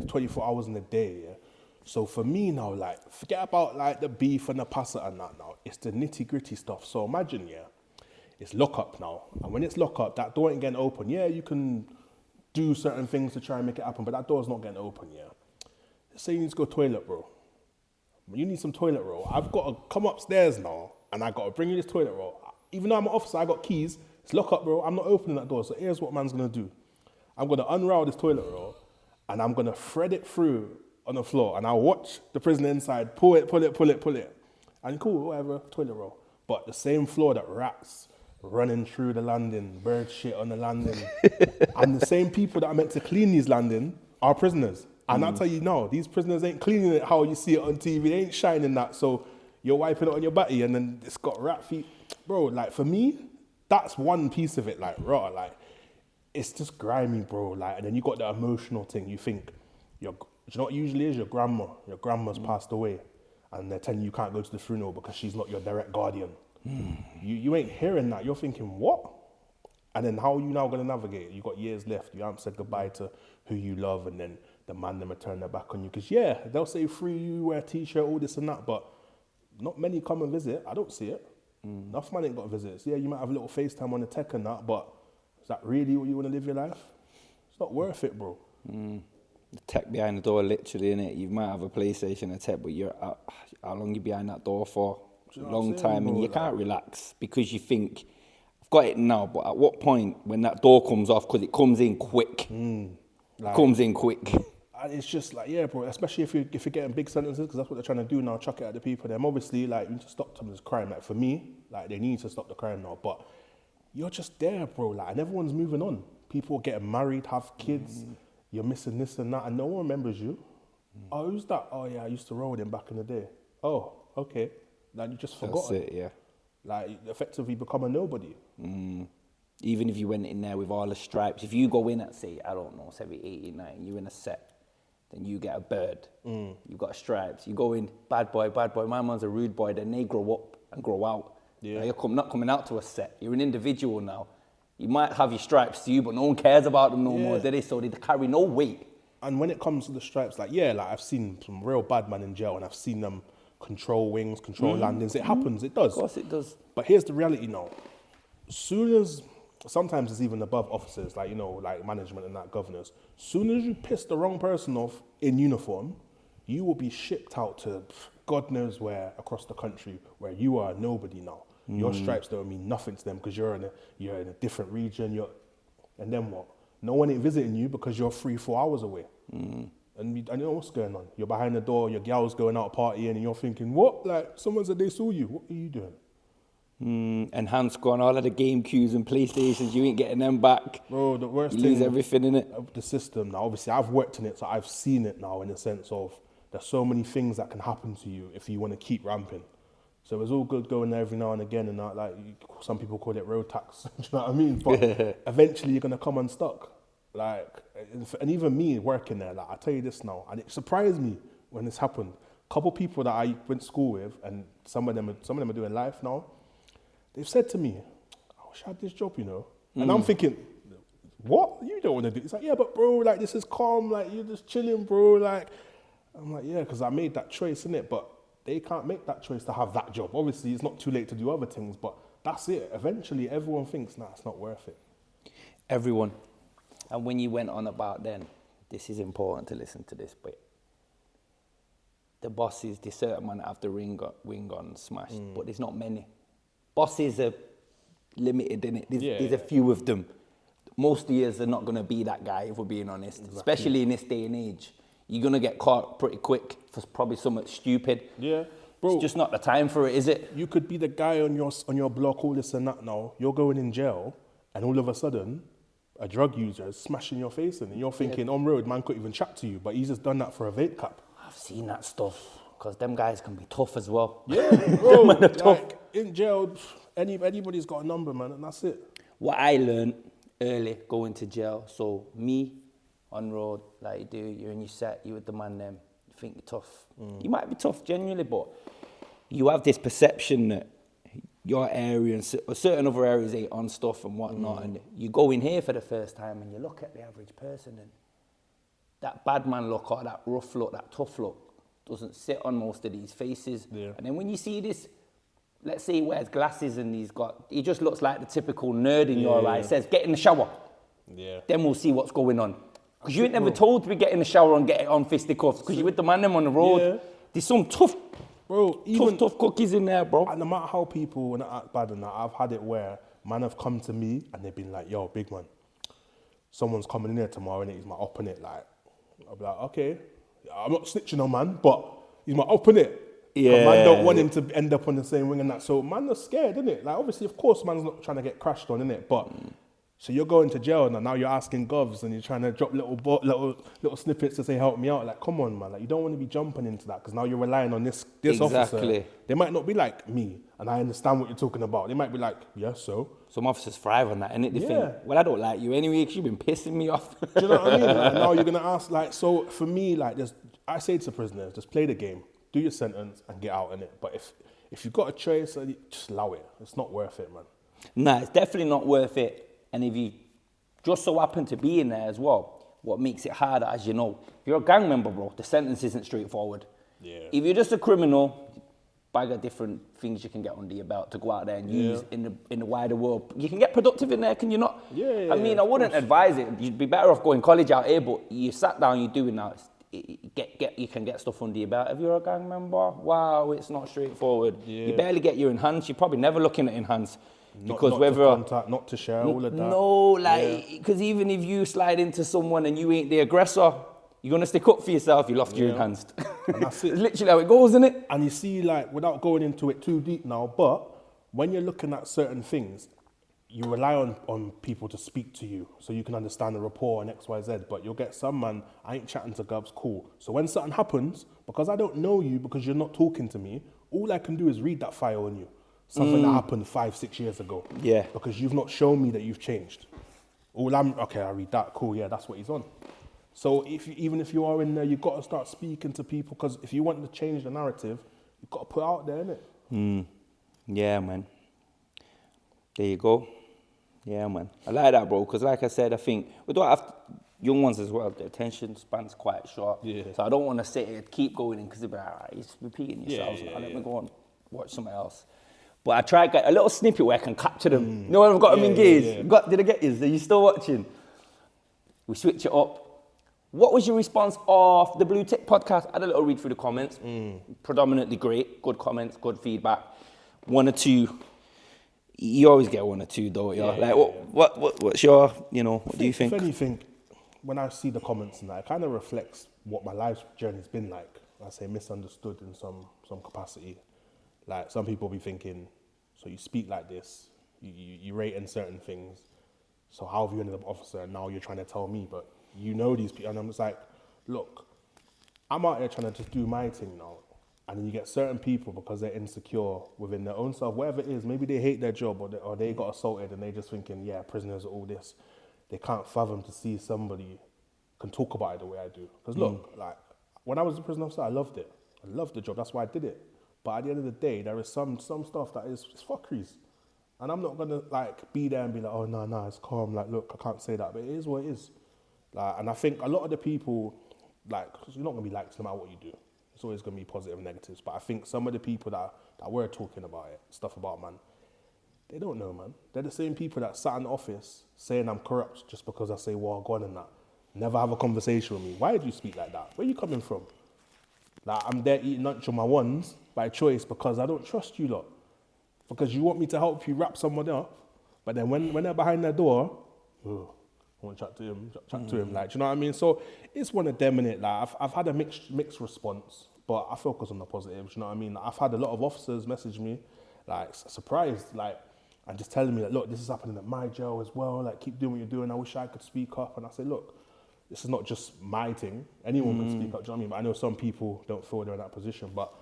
24 hours in a day, So for me now, like, forget about like the beef and the pasta and that now. It's the nitty gritty stuff. So imagine, it's lock up now. And when it's lock up, that door ain't getting open. Yeah, you can do certain things to try and make it happen, but that door's not getting open, Let's say you need to go toilet, bro. You need some toilet roll. I've got to come upstairs now, and I got to bring you this toilet roll. Even though I'm an officer, I got keys. It's lock up, bro. I'm not opening that door. So here's what man's going to do. I'm going to unravel this toilet roll, and I'm going to thread it through on the floor, and I'll watch the prisoner inside pull it. And cool, whatever, toilet roll. But the same floor that rats running through the landing, bird shit on the landing, and the same people that are meant to clean these landing are prisoners. And I'll tell you now, these prisoners ain't cleaning it how you see it on TV. They ain't shining that, so you're wiping it on your body, and then it's got rat feet. Bro, like, for me, that's one piece of it, like, raw, like, it's just grimy, bro, like, and then you got the emotional thing. You think, do you know what usually is? Your grandma's passed away, and they're telling you can't go to the funeral because she's not your direct guardian. You ain't hearing that. You're thinking, what? And then how are you now going to navigate? You got years left. You haven't said goodbye to who you love, and then the man them turn their back on you. Because, they'll say free you, wear a t-shirt, all this and that, but not many come and visit. I don't see it. Enough man ain't got visits. Yeah, you might have a little FaceTime on the tech and that, but is that really what you want to live your life? It's not worth it, bro. The tech behind the door, literally, innit? You might have a PlayStation, a tech, but you're how long you behind that door for? Do you know long what I'm saying, time, and bro? you can't relax because you think, I've got it now, but at what point when that door comes off, because it comes in quick, comes in quick. And it's just like, yeah, bro, especially if you're getting big sentences, because that's what they're trying to do now, chuck it at the people. Them obviously, like, you need to stop some of this crime. Like, for me, like, they need to stop the crime now. But you're just there, bro, like, and everyone's moving on. People are getting married, have kids. You're missing this and that, and no one remembers you. Oh, who's that? Oh, yeah, I used to roll with him back in the day. Oh, okay. Like, you just forgot. That's it, yeah. Like, effectively become a nobody. Even if you went in there with all the stripes, if you go in at, say, I don't know, 70, 80, 90, you're in a set, then you get a bird, you've got stripes, you go in, bad boy, my man's a rude boy, then they grow up and grow out. Yeah. Now you're not coming out to a set, you're an individual now. You might have your stripes to you, but no one cares about them no more, do they? So they carry no weight. And when it comes to the stripes, like, yeah, like, I've seen some real bad man in jail, and I've seen them control wings, control landings. It happens, it does. Of course it does. But here's the reality now. Soon as, sometimes it's even above officers, like, you know, like management and that, governors. Soon as you piss the wrong person off in uniform, you will be shipped out to God knows where across the country, where you are nobody now. Your stripes don't mean nothing to them because you're in a different region. And then what? No one ain't visiting you because you're 3-4 hours away. And you know what's going on. You're behind the door, your gal's going out partying, and you're thinking, what? Like, someone said they saw you. What are you doing? And Hans gone, all of the game cues and PlayStations, you ain't getting them back. Bro, the worst you thing lose everything in it. Of the system now, obviously I've worked in it, so I've seen it now in the sense of there's so many things that can happen to you if you want to keep ramping. So it's all good going there every now and again, and that, like, some people call it road tax. Do you know what I mean? But eventually you're gonna come unstuck. Like, and even me working there, like, I tell you this now, and it surprised me when this happened. A couple people that I went to school with, and some of them are doing life now. They've said to me, I wish I had this job, you know. And I'm thinking, what? You don't want to do it. It's like, yeah, but bro, like, this is calm, like, you're just chilling, bro. Like, I'm like, yeah, because I made that choice, innit? But they can't make that choice to have that job. Obviously, it's not too late to do other things, but that's it. Eventually, everyone thinks, nah, it's not worth it. Everyone. And when you went on about then, this is important to listen to this, but the bosses, there's certain man that have the wing on smashed, but there's not many. Bosses are limited, innit? There's a few of them. Most years are not going to be that guy, if we're being honest. Exactly. Especially in this day and age. You're going to get caught pretty quick for probably something stupid. Yeah. Bro, it's just not the time for it, is it? You could be the guy on your block, all this and that now. You're going in jail, and all of a sudden, a drug user is smashing your face in, and you're thinking, on road, man couldn't even chat to you, but he's just done that for a vape cap. I've seen that stuff, because them guys can be tough as well. Yeah, bro, like, in jail, anybody's got a number, man, and that's it. What I learned early going to jail, so me, on road, like you do, you're in your set, you with the man them, you think you're tough. You might be tough genuinely, but you have this perception that your area and certain other areas ain't on stuff and whatnot, and you go in here for the first time and you look at the average person, and that bad man look or that rough look, that tough look doesn't sit on most of these faces. Yeah. And then when you see this, let's say he wears glasses and he just looks like the typical nerd in your eye, says, get in the shower. Yeah. Then we'll see what's going on. Because you ain't never told to get in the shower and get it on fisticuffs, because you're with the man them on the road. Yeah. There's some tough cookies in there, bro. And no matter how people want to act bad and that, I've had it where man have come to me and they've been like, yo, big man, someone's coming in here tomorrow and he's my up in it. Like, I'll be like, okay, I'm not snitching on man, but he's my up in it. Yeah. Man don't want him to end up on the same wing and that. So man are scared, innit? Like, obviously, of course, man's not trying to get crashed on, innit? But so you're going to jail and now you're asking govs and you're trying to drop little snippets to say help me out. Like, come on, man. Like, you don't want to be jumping into that because now you're relying on this officer. They might not be like me, and I understand what you're talking about. They might be like, yeah, so. Some officers thrive on that, innit? They think, well, I don't like you anyway because you've been pissing me off. Do you know what I mean? Like, now you're going to ask, like, so for me, like, I say to prisoners, just play the game, do your sentence and get out in it. But if you've got a choice, just allow it. It's not worth it, man. Nah, it's definitely not worth it. And if you just so happen to be in there as well, what makes it harder, as you know, if you're a gang member, bro, the sentence isn't straightforward. Yeah. If you're just a criminal, bag of different things you can get under your belt to go out there and use in the wider world. You can get productive in there, can you not? I mean, I wouldn't advise it. You'd be better off going college out here, but you sat down, you're doing that. you can get stuff under your belt. If you're a gang member, wow, it's not straightforward. Yeah. You barely get your enhanced. You're probably never looking at enhanced. Because not whether to contact, not to share, all of that. No, like, because even if you slide into someone and you ain't the aggressor, you're gonna stick up for yourself. You lost your enhanced. And that's it. It's literally how it goes, isn't it? And you see, like, without going into it too deep now, but when you're looking at certain things, you rely on people to speak to you so you can understand the rapport and X, Y, Z. But you'll get some man, I ain't chatting to Gubs, cool. So when something happens, because I don't know you, because you're not talking to me, all I can do is read that file on you. Something that happened 5-6 years ago. Yeah. Because you've not shown me that you've changed. Okay, I read that, cool, yeah, that's what he's on. So even if you are in there, you've got to start speaking to people, because if you want to change the narrative, you've got to put it out there, innit? Yeah, man. There you go. Yeah, man. I like that, bro, because like I said, I think we don't have young ones as well. The attention span's quite short. Yeah. So I don't want to sit here, keep going in, because they'll be like, all right, you're repeating yourselves. Yeah, Let me go and watch something else. But I try to get a little snippet where I can capture them. You know when I've got them engaged? Did I get you? Are you still watching? We switch it up. What was your response of the Blue Tick podcast? I had a little read through the comments. Predominantly great. Good comments, good feedback. 1 or 2. You always get 1 or 2, don't you? What's your, what do you think? If anything, when I see the comments and that, it kind of reflects what my life journey's been like. I say misunderstood in some capacity. Like, some people be thinking, so you speak like this, you rate in certain things, so how have you ended up officer, and now you're trying to tell me, but you know these people, and I'm just like, look, I'm out here trying to just do my thing now, and then you get certain people, because they're insecure within their own self, whatever it is, maybe they hate their job, or they got assaulted, and they just thinking, yeah, prisoners are all this, they can't fathom to see somebody can talk about it the way I do. Because look, like, when I was a prison officer, I loved it. I loved the job, that's why I did it. But at the end of the day, there is some stuff that is fuckeries. And I'm not gonna like be there and be like, oh no, it's calm, like look, I can't say that. But it is what it is. Like, and I think a lot of the people, like, cause you're not gonna be liked no matter what you do. It's always gonna be positive and negatives. But I think some of the people that were talking about it, stuff about man, they don't know, man. They're the same people that sat in the office saying I'm corrupt just because I say, well, go on and that. Never have a conversation with me. Why do you speak like that? Where are you coming from? Like, I'm there eating lunch on my ones by choice because I don't trust you lot. Because you want me to help you wrap someone up, but then when they're behind their door, I want to chat to him, like, do you know what I mean? So it's one of them, innit? Like, I've had a mixed response, but I focus on the positives, you know what I mean? I've had a lot of officers message me, like, surprised, like, and just telling me that, look, this is happening at my jail as well, like, keep doing what you're doing, I wish I could speak up. And I say, look, this is not just my thing. Anyone can speak up, do you know what I mean? But I know some people don't feel they're in that position. But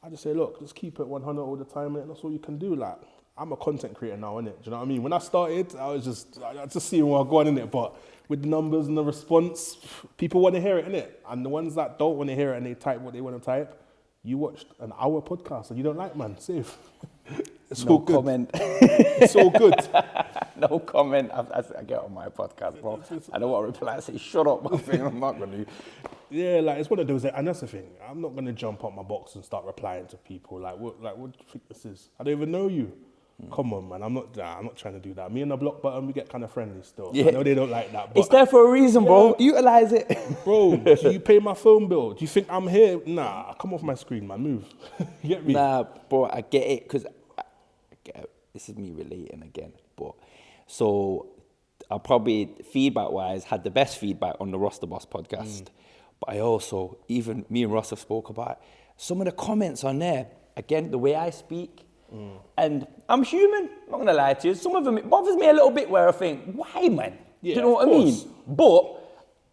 I just say, look, just keep it 100 all the time, and that's all you can do. Like, I'm a content creator now, innit? Do you know what I mean? When I started, I was just seeing where I'm going, innit? But with the numbers and the response, people want to hear it, innit? And the ones that don't want to hear it and they type what they want to type, you watched an hour podcast and you don't like, man, safe. It's no all good. Comment. It's all good. No comment. I get on my podcast, bro. I don't want to reply. I say, shut up, my thing. I'm not going to. Yeah, like, it's one of those, and that's the thing. I'm not going to jump out my box and start replying to people. Like, what do you think this is? I don't even know you. Come on, man. I'm not trying to do that. Me and the block button, we get kind of friendly still. Yeah. I know they don't like that. But it's there for a reason, bro. Utilize it. Bro, do you pay my phone bill? Do you think I'm here? Nah, come off my screen, man. Move. You get me? Nah, bro, I get it, because this is me relating again. But so I probably, feedback-wise, had the best feedback on the Roster Boss podcast. But I also, even me and Ross have spoke about it, some of the comments on there, again, the way I speak, and I'm human, I'm not going to lie to you. Some of them, it bothers me a little bit where I think, why, man? Yeah, do you know what I mean? But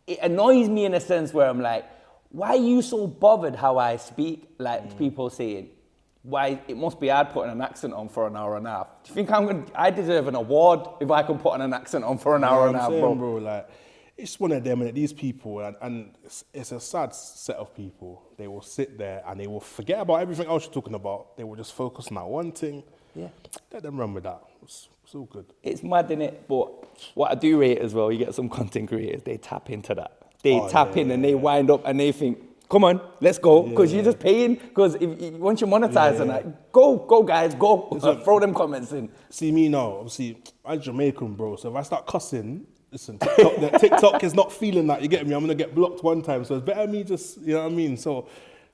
it annoys me in a sense where I'm like, why are you so bothered how I speak? Like people saying, why, it must be hard putting an accent on for an hour and a half. Do you think I deserve an award if I can put an accent on for an hour and a half, bro? Like, it's one of them, and these people, and it's a sad set of people. They will sit there and they will forget about everything else you're talking about. They will just focus on that one thing. Yeah. Let them run with that. It's all good. It's mad, innit? But what I do rate as well, you get some content creators, they tap into that. They tap in and they wind up and they think, come on, let's go, because you're just paying. Because once you monetize and that, go guys, go. Throw them comments in. See me now, obviously, I'm Jamaican, bro. So if I start cussing, listen, TikTok is not feeling that, you get me? I'm going to get blocked one time, so it's better me just, you know what I mean? So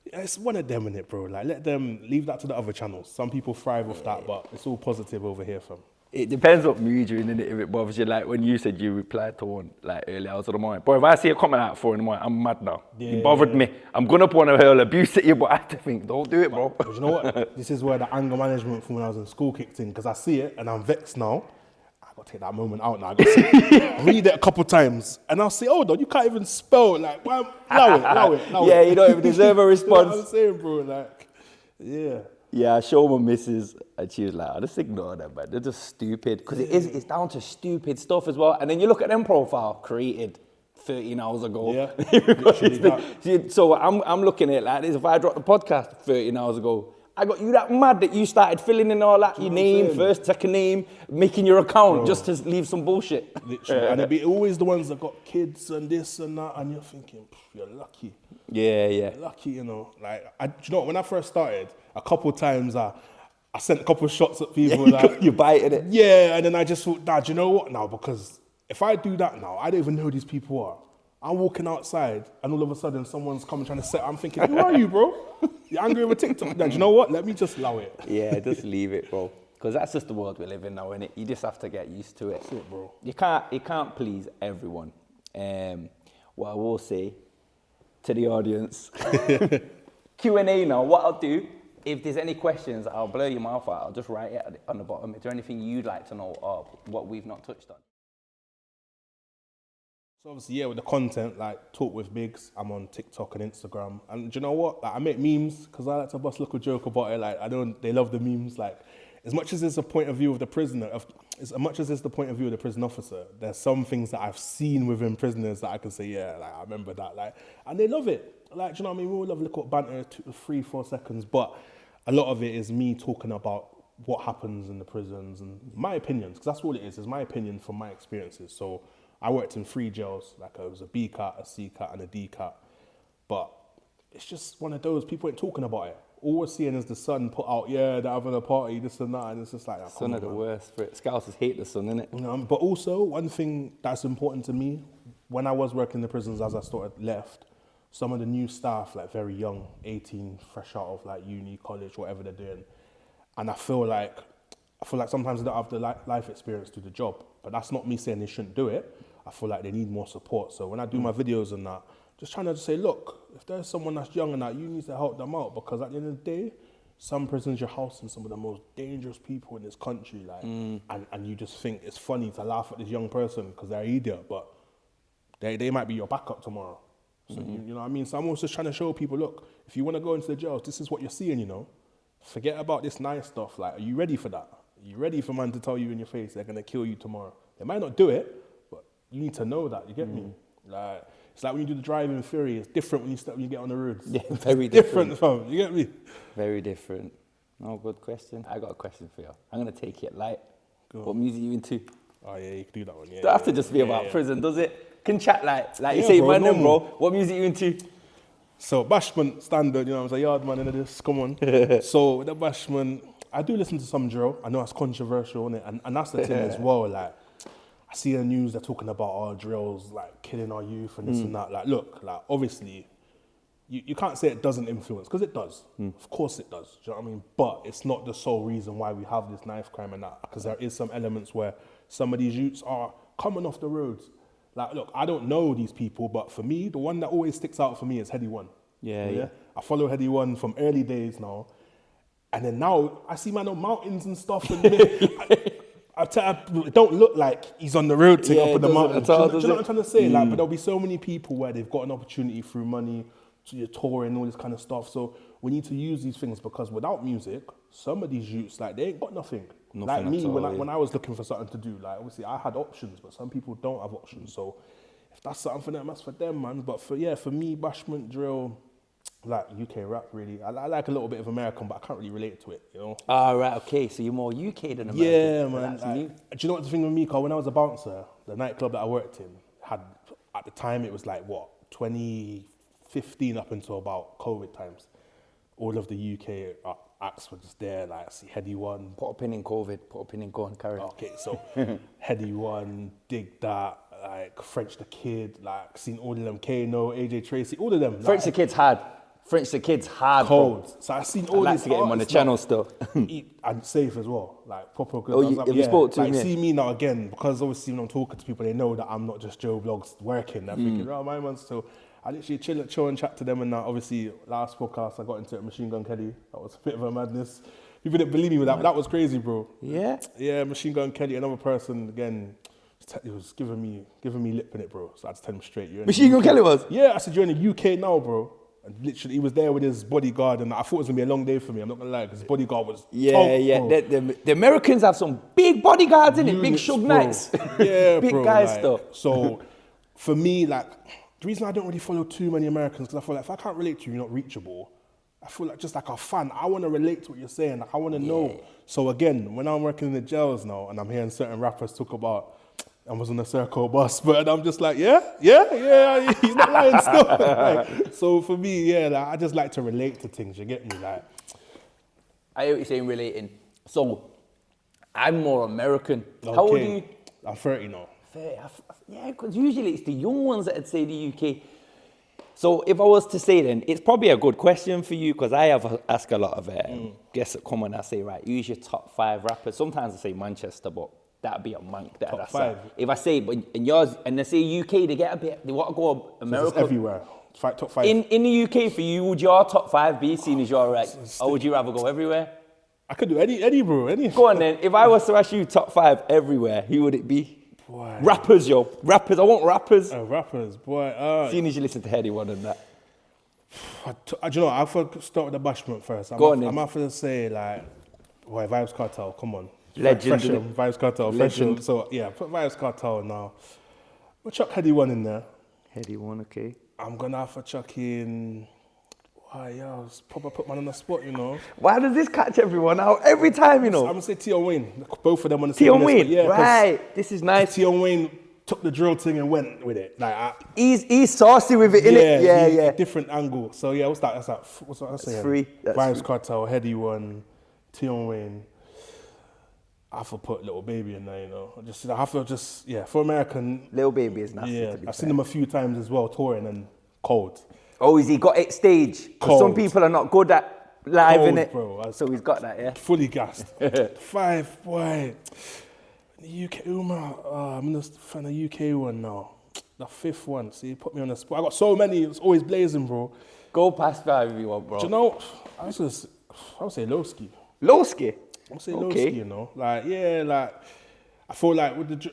yeah, it's one of them in it, bro. Like, let them, leave that to the other channels. Some people thrive off that, but it's all positive over here, fam. It depends what mood you're in, innit, if it bothers you. Like when you said you replied to one like early hours of the morning. Boy, if I see a comment at 4 in the morning, I'm mad now. You bothered me. I'm gonna want to hurl abuse at you, but I have to think, don't do it, bro. But you know what? This is where the anger management from when I was in school kicked in, because I see it and I'm vexed now. I gotta take that moment out now. I gotta read it a couple times and I'll say, "Oh, no, you can't even spell." Like, well, allow it. Yeah, you don't even deserve a response. You know what I'm saying, bro? Like, yeah. Yeah, I show my missus, and she was like, "I just ignore them, man. They're just stupid." Because it's down to stupid stuff as well. And then you look at them profile created 13 hours ago. Yeah. So I'm looking at it like this. If I dropped the podcast 13 hours ago, I got you that mad that you started filling in all that, your name, first, second name, making your account just to leave some bullshit. Literally. And it'd be always the ones that got kids and this and that, and you're thinking, you're lucky. Yeah. You're lucky, you know. Like, do you know what, when I first started, a couple of times I sent a couple of shots at people. Like, you bited it. Yeah, and then I just thought, nah, do you know what now? Because if I do that now, I don't even know who these people are. I'm walking outside and all of a sudden someone's coming trying to set. I'm thinking, who are you, bro? You're angry over TikTok? Nah, do you know what? Let me just allow it. Yeah, just leave it, bro. Because that's just the world we live in now, innit? You just have to get used to it. That's it, bro. You can't please everyone. What I will say to the audience, Q&A now, what I'll do, if there's any questions, I'll blur your mouth out. I'll just write it on the bottom. Is there anything you'd like to know or what we've not touched on? So obviously, yeah, with the content, like Talk with Biggz, I'm on TikTok and Instagram. And do you know what? Like, I make memes because I like to bust a little joke about it. Like, they love the memes. Like, as much as it's a point of view of the prisoner, as much as it's the point of view of the prison officer, there's some things that I've seen within prisoners that I can say, yeah, like, I remember that. Like, and they love it. Like, do you know what I mean? We all love a little banter, 3-4 seconds, but a lot of it is me talking about what happens in the prisons and my opinions, because that's all it is my opinion from my experiences. So I worked in 3 jails, like I was a B cat, a C cat, and a D cat. But it's just one of those, people ain't talking about it. All we're seeing is the sun put out, yeah, they're having a party, this and that, and it's just like, oh, Sun are the worst. Scousers hate the sun, innit? You know, but also, one thing that's important to me, when I was working in the prisons as I left, some of the new staff, like very young, 18, fresh out of like uni, college, whatever they're doing, and I feel like sometimes they don't have the life experience to do the job. But that's not me saying they shouldn't do it. I feel like they need more support. So when I do my videos and that, just trying to say, look, if there's someone that's young and that, you need to help them out, because at the end of the day, some prisons you're housing some of the most dangerous people in this country, like, and you just think it's funny to laugh at this young person because they're an idiot, but they might be your backup tomorrow. So you know what I mean? So I'm also trying to show people, look, if you want to go into the jails, this is what you're seeing, you know. Forget about this nice stuff. Like, are you ready for that? Are you ready for man to tell you in your face they're gonna kill you tomorrow? They might not do it, but you need to know that. You get me? Like, it's like when you do the driving theory. It's different when you get on the roads. Yeah, very different. Fam. You get me? Very different. No, good question. I got a question for you. I'm gonna take it light. Go on. What music you into? Oh yeah, you can do that one. Yeah. Don't have to just be about prison, does it? Can chat like you Yeah, say, bro, man, then, normal. bro. What music you into? So Bashman standard, you know, I was a yard man into this. Come on. So the Bashman, I do listen to some drill. I know it's controversial, innit? And that's the thing as well. Like, I see in the news they're talking about our drills like killing our youth and this and that. Like, look, like obviously, you can't say it doesn't influence, because it does. Of course it does. Do you know what I mean? But it's not the sole reason why we have this knife crime and that, because there is some elements where some of these youths are coming off the roads. Like, look, I don't know these people, but for me, the one that always sticks out for me is Heady One. Yeah. I follow Heady One from early days now. And then now, I see man on mountains and stuff. And it don't look like he's on the road to up in the mountains. Do you know what I'm trying to say? Like, but there'll be so many people where they've got an opportunity through money, to your touring, all this kind of stuff. So we need to use these things, because without music, some of these youths, like, they ain't got nothing. Like me, when I was looking for something to do, like, obviously I had options, but some people don't have options. So if that's something for them, that's for them, man. But for me, bashment, drill, like UK rap, really. I like a little bit of American, but I can't really relate to it, you know? Right, okay. So you're more UK than American. Yeah, man. That's new. Do you know what the thing with me, Carl? When I was a bouncer, the nightclub that I worked in had, at the time, it was like, 2015 up until about COVID times. All of the UK acts were just there, like, see Heady One. Put a pin in COVID, put a pin in go and carry. Okay, so Heady One, Dig That, like French the Kid, like seen all of them, Kano, AJ Tracy, all of them. French the Kid's hard. French the Kid's hard. Cold. Bro. So I've seen all I'd like these to get him on the channel still. And safe as well, like proper good. Oh, have you spoke to like, him yet? See me now again, because obviously when I'm talking to people, they know that I'm not just Joe Blogs working. They're thinking, oh, my man's still. I literally chill and chat to them, and now obviously last podcast I got into it, Machine Gun Kelly. That was a bit of a madness. People didn't believe me with that, but that was crazy, bro. Yeah? Yeah, Machine Gun Kelly, another person, again, he was giving me lip in it, bro. So I had to tell him straight. Machine Gun Kelly was? Yeah, I said, you're in the UK now, bro. And literally, he was there with his bodyguard, and I thought it was going to be a long day for me. I'm not going to lie, because his bodyguard was top, bro. The Americans have some big bodyguards, innit? Big Suge bro. Knights. Yeah, big bro. guys, like, though. So, for me, like, the reason I don't really follow too many Americans, because I feel like if I can't relate to you, you're not reachable. I feel like just like a fan, I want to relate to what you're saying. Like, I want to know. So again, when I'm working in the jails now, and I'm hearing certain rappers talk about, I was on a circle bus, but I'm just like, yeah, he's not lying still. Like, so for me, yeah, like, I just like to relate to things, you get me? Like, I hear what you're saying, relating. So, I'm more American. How old are you? I'm 30 now. 30. Yeah, because usually it's the young ones that'd say the UK. So if I was to say then, it's probably a good question for you, because I have asked a lot of guests that come and I say, right, use your top 5 rappers. Sometimes I say Manchester, but that'd be a mank. Top 5. If I say, but in yours, and they say UK, they get a bit, they want to go America. So it's everywhere. Top 5. In the UK, for you, would your top 5 be seen as your right? Or would you rather go everywhere? I could do any, bro, any. Go on then. If I was to ask you top 5 everywhere, who would it be? Boy. Rappers, yo. Rappers. I want rappers. Rappers, boy. Seeing as you listen to Heady One and that. Do you know, I'll start with the bashment first. Go on then. I'm after to say, like, boy, Vibes Cartel, come on. Legend. Vibes Cartel, Legend. So, yeah, put Vibes Cartel now. We'll chuck Heady One in there. Heady One, okay. I'm going to have to chuck in... Why, yo, proper put man on the spot, you know. Why does this catch everyone out every time, you know? I'm going to say Tion Wayne. Both of them on the same Tion list, Wayne, yeah, right. This is nice. Tion Wayne took the drill thing and went with it. Like, he's saucy with it, innit? Yeah. Different angle. So, yeah, what's that? What's that I'm saying? 3. Vibes Cartel, Heady One, Tion Wayne. I have to put Little Baby in there, you know. I have to for American. Little Baby is nasty. Yeah, I've seen him a few times as well, touring and cold. Oh, is he got it stage? Because some people are not good at live, Cold, innit? bro. So he's got that, yeah? Fully gassed. 5, boy. The UK, I'm just a fan of the UK one now. The 5th one, see, put me on the spot. I got so many, it's always blazing, bro. Go past 5 if you want, bro. Do you know, I would say Lowski. Lowski? I would say Lowski, you know. Like, yeah, like, I feel like with the... do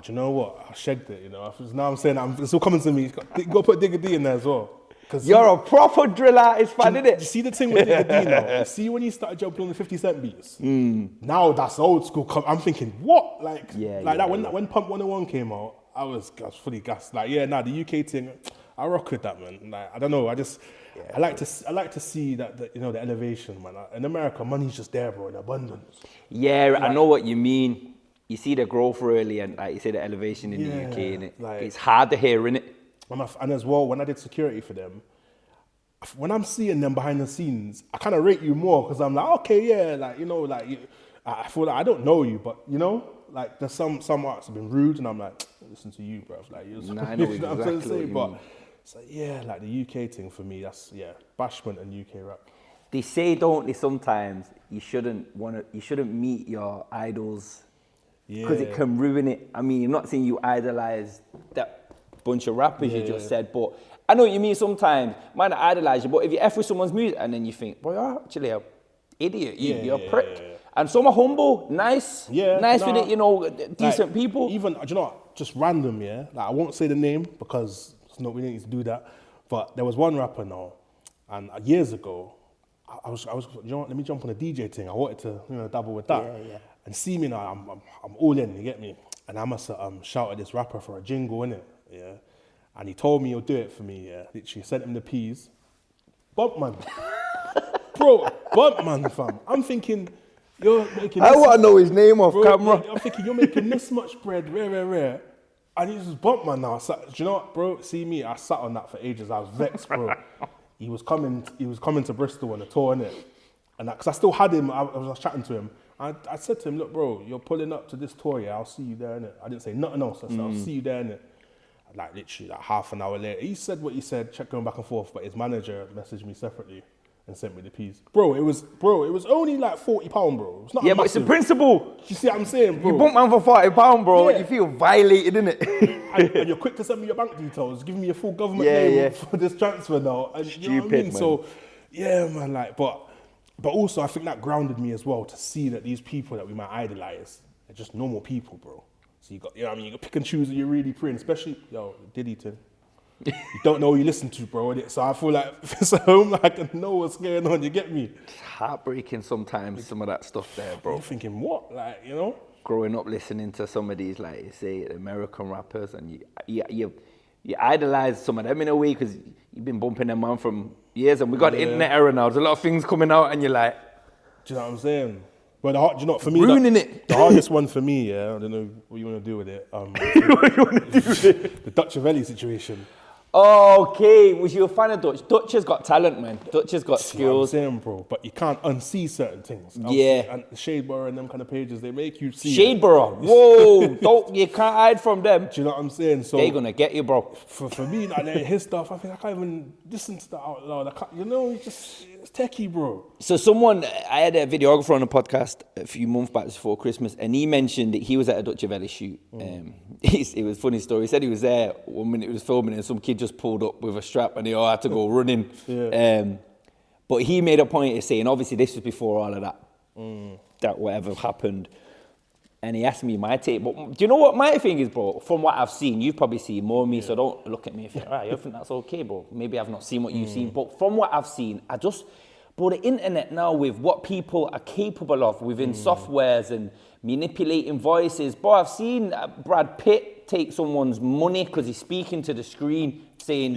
you know what? I shagged it, you know. Now I'm saying it's all coming to me. You got to put Digga D in there as well. You're a proper drill artist fan, innit? You see the thing with Digga D now? You see when he started jumping on the 50 Cent beats? Now that's old school. I'm thinking, what? When Pump 101 came out, I was fully gassed. Like, the UK thing, I rock with that, man. Like, I don't know, I like to see that the elevation, man. In America, money's just there, bro, in abundance. Yeah, like, I know what you mean. You see the growth early, and like you say, the elevation in the UK, innit? Like, it's hard to hear, innit? And as well, when I did security for them, when I'm seeing them behind the scenes, I kind of rate you more, because I'm like, okay, yeah, like, you know, like, I feel like I don't know you, but, you know, like, there's some artists have been rude, and I'm like, listen to you, bruv. Like, I know exactly what you mean. So, yeah, like, the UK thing for me, that's, bashment and UK rap. They say, don't they, sometimes, you shouldn't meet your idols, because it can ruin it. I mean, I'm not saying you idolize that bunch of rappers you just said, but I know what you mean. Sometimes might not idolize you, but if you F with someone's music and then you think, boy, you're actually an idiot, you're a prick. Yeah. And some are humble, nice with it, you know, decent people. Even, do you know what, just random, like, I won't say the name because we didn't need to do that, but there was one rapper now, and years ago, I was, you know what, let me jump on a DJ thing. I wanted to, you know, dabble with that. Yeah. And see me now, I'm all in, you get me? And I must have shouted this rapper for a jingle, innit? Yeah. And he told me he'll do it for me, Literally sent him the P's. Bump man. Bro, bump man, fam. I'm thinking, you're making I want to know his name off camera. I'm thinking, you're making this much bread, rare. And he just bump man now. Do you know what, bro? See me, I sat on that for ages. I was vexed, bro. He was coming to Bristol on a tour, innit? And because I still had him, I was chatting to him. I said to him, look, bro, you're pulling up to this tour, yeah, I'll see you there, innit? I didn't say nothing else. I said, I'll see you there, innit? Like, literally, like half an hour later, he said what he said, checked going back and forth, but his manager messaged me separately and sent me the piece. Bro, it was only like £40, bro. It's not Yeah, but it's the principle. You see what I'm saying, bro? You bump man for £40, bro. Yeah. You feel violated, innit? and you're quick to send me your bank details, giving me your full government name for this transfer now. And you know what I mean? Man. So, yeah, man, like, but also I think that grounded me as well to see that these people that we might idolize are just normal people, bro. So you got, you know what I mean? You got pick and choose who you're really praying, especially, Diddy thing. You don't know who you listen to, bro. Innit? So I feel like if it's at home, I can know what's going on. You get me? It's heartbreaking sometimes, some of that stuff there, bro. You're thinking, what? Like, you know? Growing up listening to some of these, like you say, American rappers, and you idolize some of them in a way because you've been bumping them on from years, and we got the internet era now. There's a lot of things coming out, and you're like, do you know what I'm saying? Well, do you know what, for me, ruining it. The hardest one for me, I don't know what you want to do with it. What you want to do with it? The Dutch situation. Okay, was you a fan of Dutch? Dutch has got talent, man. Dutch has got skills. You know what I'm saying, bro, but you can't unsee certain things. Yeah. And Shadeborough and them kind of pages, they make you see. Shadeborough, whoa, you can't hide from them. Do you know what I'm saying? So they're gonna get you, bro. For me, like his stuff, I think I can't even listen to that out loud. It's techie, bro. So I had a videographer on a podcast a few months back before Christmas, and he mentioned that he was at a Dutch Valley shoot. It was a funny story. He said he was there one minute he was filming, and some kid just pulled up with a strap, and they all had to go running. But he made a point of saying, obviously, this was before all of that, that whatever happened. And he asked me my take. But do you know what my thing is, bro? From what I've seen, you've probably seen more of me, so don't look at me and think, you think that's okay, bro. Maybe I've not seen what you've seen. But from what I've seen, bro, the internet now with what people are capable of within softwares and manipulating voices. Bro, I've seen Brad Pitt take someone's money because he's speaking to the screen saying,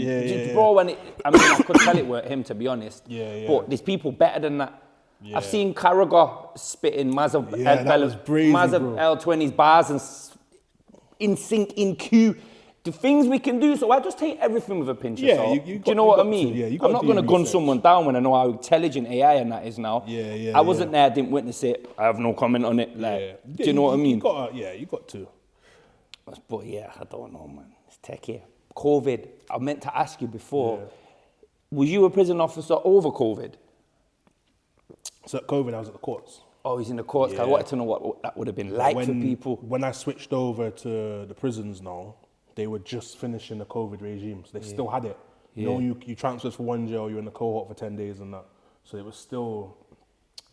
bro, I could tell it were him, to be honest. But there's people better than that. I've seen Carragher spitting massive L20s bars and in sync, in cue. The things we can do, so I just take everything with a pinch of salt. Do you know what I mean? I'm not going to gun someone down when I know how intelligent AI and that is now. I wasn't there, I didn't witness it. I have no comment on it. Do you know what I mean? You got to. But yeah, I don't know, man. It's techie. COVID, I meant to ask you before, was you a prison officer over COVID? So at COVID, I was at the courts. Oh, he's in the courts. I wanted to know what that would have been like for people. When I switched over to the prisons now, they were just finishing the COVID regime, so they still had it. You know, you transferred for one jail, you're in the cohort for 10 days and that. So it was still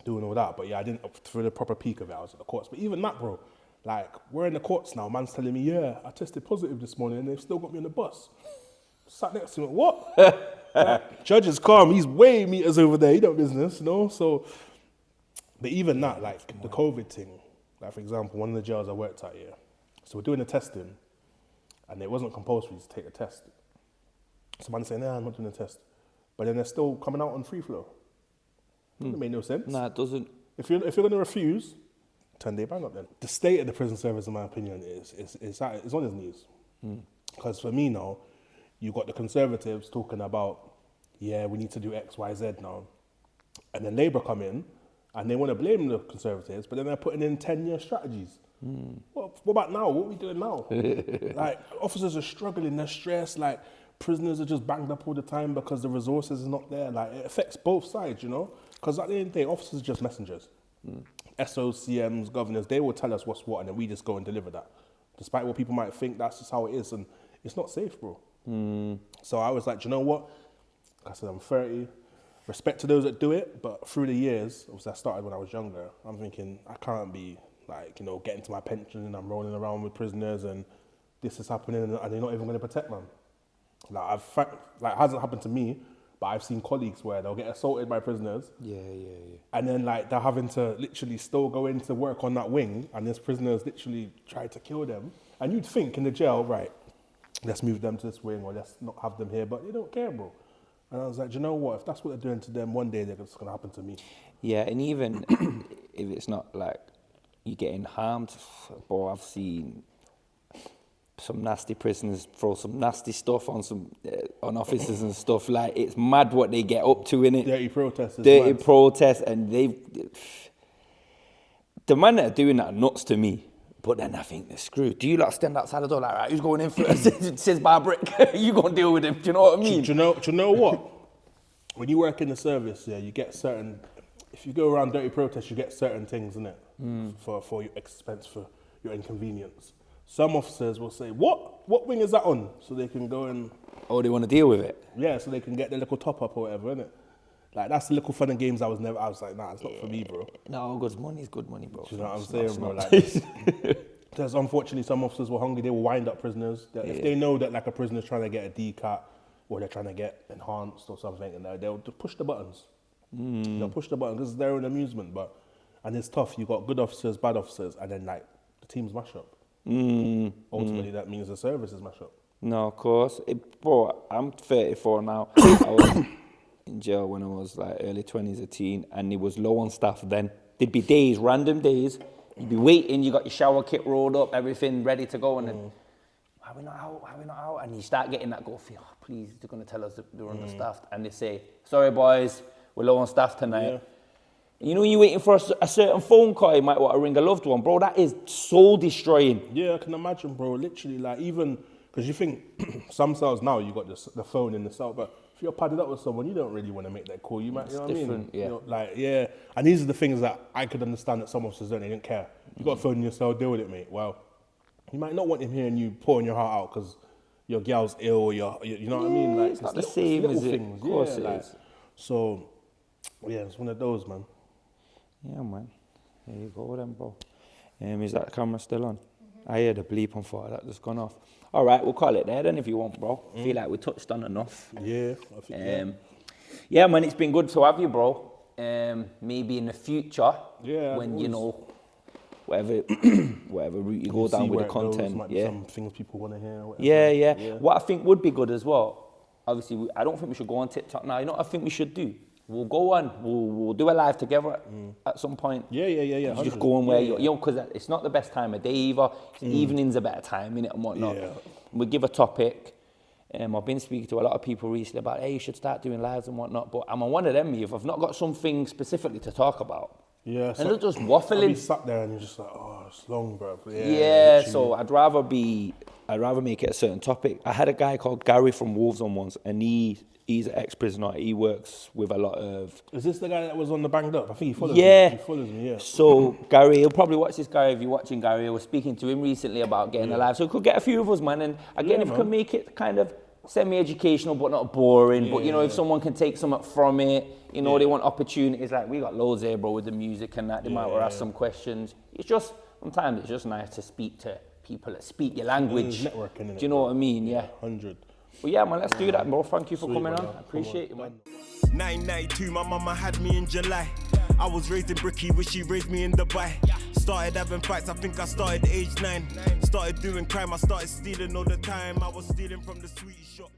doing all that. But yeah, I didn't, for the proper peak of it, I was at the courts. But even that, bro, like, we're in the courts now, man's telling me, I tested positive this morning and they've still got me on the bus. Sat next to me, what? Like, judge is calm, he's way meters over there, he don't business, you know? So, but even that, like, the COVID thing, like, for example, one of the jails I worked at here, so we're doing the testing, and it wasn't compulsory to take a test. So man saying, I'm not doing a test. But then they're still coming out on free flow. It made no sense. Nah, it doesn't. If you're going to refuse, 10-day ban up then. The state of the prison service, in my opinion, is on his knees. Because for me now, you got the Conservatives talking about, we need to do X, Y, Z now. And then Labour come in, and they want to blame the Conservatives, but then they're putting in 10-year strategies. What about now? What are we doing now? Like, officers are struggling, they're stressed, like, prisoners are just banged up all the time because the resources are not there. Like, it affects both sides, you know? Because at the end of the day, officers are just messengers. SOCMs, governors, they will tell us what's what, and then we just go and deliver that. Despite what people might think, that's just how it is, and it's not safe, bro. So I was like, do you know what? I said, I'm 30. Respect to those that do it, but through the years, obviously I started when I was younger, I'm thinking, I can't be, like, you know, getting to my pension and I'm rolling around with prisoners and this is happening and they're not even going to protect them. Like, it hasn't happened to me, but I've seen colleagues where they'll get assaulted by prisoners. And then, like, they're having to literally still go in to work on that wing, and this prisoners literally try to kill them. And you'd think in the jail, right, let's move them to this wing or let's not have them here, but they don't care, bro. And I was like, do you know what? If that's what they're doing to them, one day it's going to happen to me. Yeah, and even if it's not like you're getting harmed, bro, I've seen some nasty prisoners throw some nasty stuff on some on officers and stuff. Like, it's mad what they get up to, innit? Dirty protesters. Dirty protests, and the man that are doing that are nuts to me. But then I think they're screwed. Do you like stand outside the door like, right, who's going in first? Says by a brick. You gonna deal with him? Do you know what I mean? Do you know what? When you work in the service, yeah, you get certain. If you go around dirty protests, you get certain things, innit? For your expense, for your inconvenience. Some officers will say, "What wing is that on?" So they can go and. Oh, they want to deal with it. Yeah, so they can get their little top up or whatever, innit? Like, that's the little fun and games I was like, nah, it's not for me, bro. No, good money is good money, bro. Do you know what I'm saying, bro? Like, there's unfortunately some officers were hungry. They will wind up prisoners. If they know that like a prisoner's trying to get a decat or they're trying to get enhanced or something, and they'll push the buttons. They'll push the buttons because it's their own amusement. And it's tough. You got good officers, bad officers, and then like the teams mash up. Ultimately, that means the services mash up. No, of course. Bro, I'm 34 now. I was in jail when I was like early 20s, a teen, and it was low on staff then. There'd be days, random days, you'd be waiting, you got your shower kit rolled up, everything ready to go, and then, why are we not out? And you start getting that go, oh, please, they're going to tell us that they're understaffed. And they say, sorry boys, we're low on staff tonight. Yeah. You know, when you're waiting for a certain phone call, you might want to ring a loved one, bro, that is soul destroying. Yeah, I can imagine, bro, literally, like, even, because you think, some cells now, you got the phone in the cell, but if you're padded up with someone, you don't really want to make that call. You might, you know what I mean? Yeah. You know, like, yeah. And these are the things that I could understand that some officers don't. They didn't care. You got a phone in your cell, deal with it, mate. Well, you might not want him hearing you pouring your heart out because your gal's ill or you know what I mean? Like, it's not the same, is it? Things. Of course yeah, it is. So, yeah, it's one of those, man. Yeah, man. There you go then, bro. Is that camera still on? I heard a bleep on fire. That just gone off. All right, we'll call it there then if you want, bro. I feel like we touched on enough. Yeah, I think yeah, man, it's been good to have you, bro. Maybe in the future, when, you know, whatever route you go down with the content. Might be some things people want to hear. Yeah. What I think would be good as well, obviously, I don't think we should go on TikTok now. You know what I think we should do? We'll go on, we'll do a live together at some point. Yeah. You just go on where you know, because it's not the best time of day either. Evening's a better time, innit, and whatnot. Yeah. We'll give a topic. I've been speaking to a lot of people recently about, hey, you should start doing lives and whatnot. But I'm on one of them, if I've not got something specifically to talk about. Yeah. So and they're just waffling. I'll be sat there and you're just like, oh, it's long, bro. Yeah, so I'd rather make it a certain topic. I had a guy called Gary from Wolves on once, and he's an ex-prisoner. He works with a lot of... Is this the guy that was on the Banged Up? I think he follows me. He follows me, yeah. So Gary, he'll probably watch this guy if you're watching Gary. I was speaking to him recently about getting a live. So we could get a few of us, man. And again, if we can make it kind of semi-educational but not boring. But, you know, if someone can take something from it, you know, they want opportunities. Like, we got loads here, bro, with the music and that. They might want to ask some questions. It's just, sometimes it's just nice to speak to people that speak your language. Networking, do you know what I mean? Yeah. 100. Well, yeah, man, let's do that, bro. Thank you for coming on. I appreciate it, man. 1992, my mama had me in July. I was raised in Bricky, wish she raised me in Dubai. Started having fights, I think I started age 9. Started doing crime, I started stealing all the time. I was stealing from the sweet shop.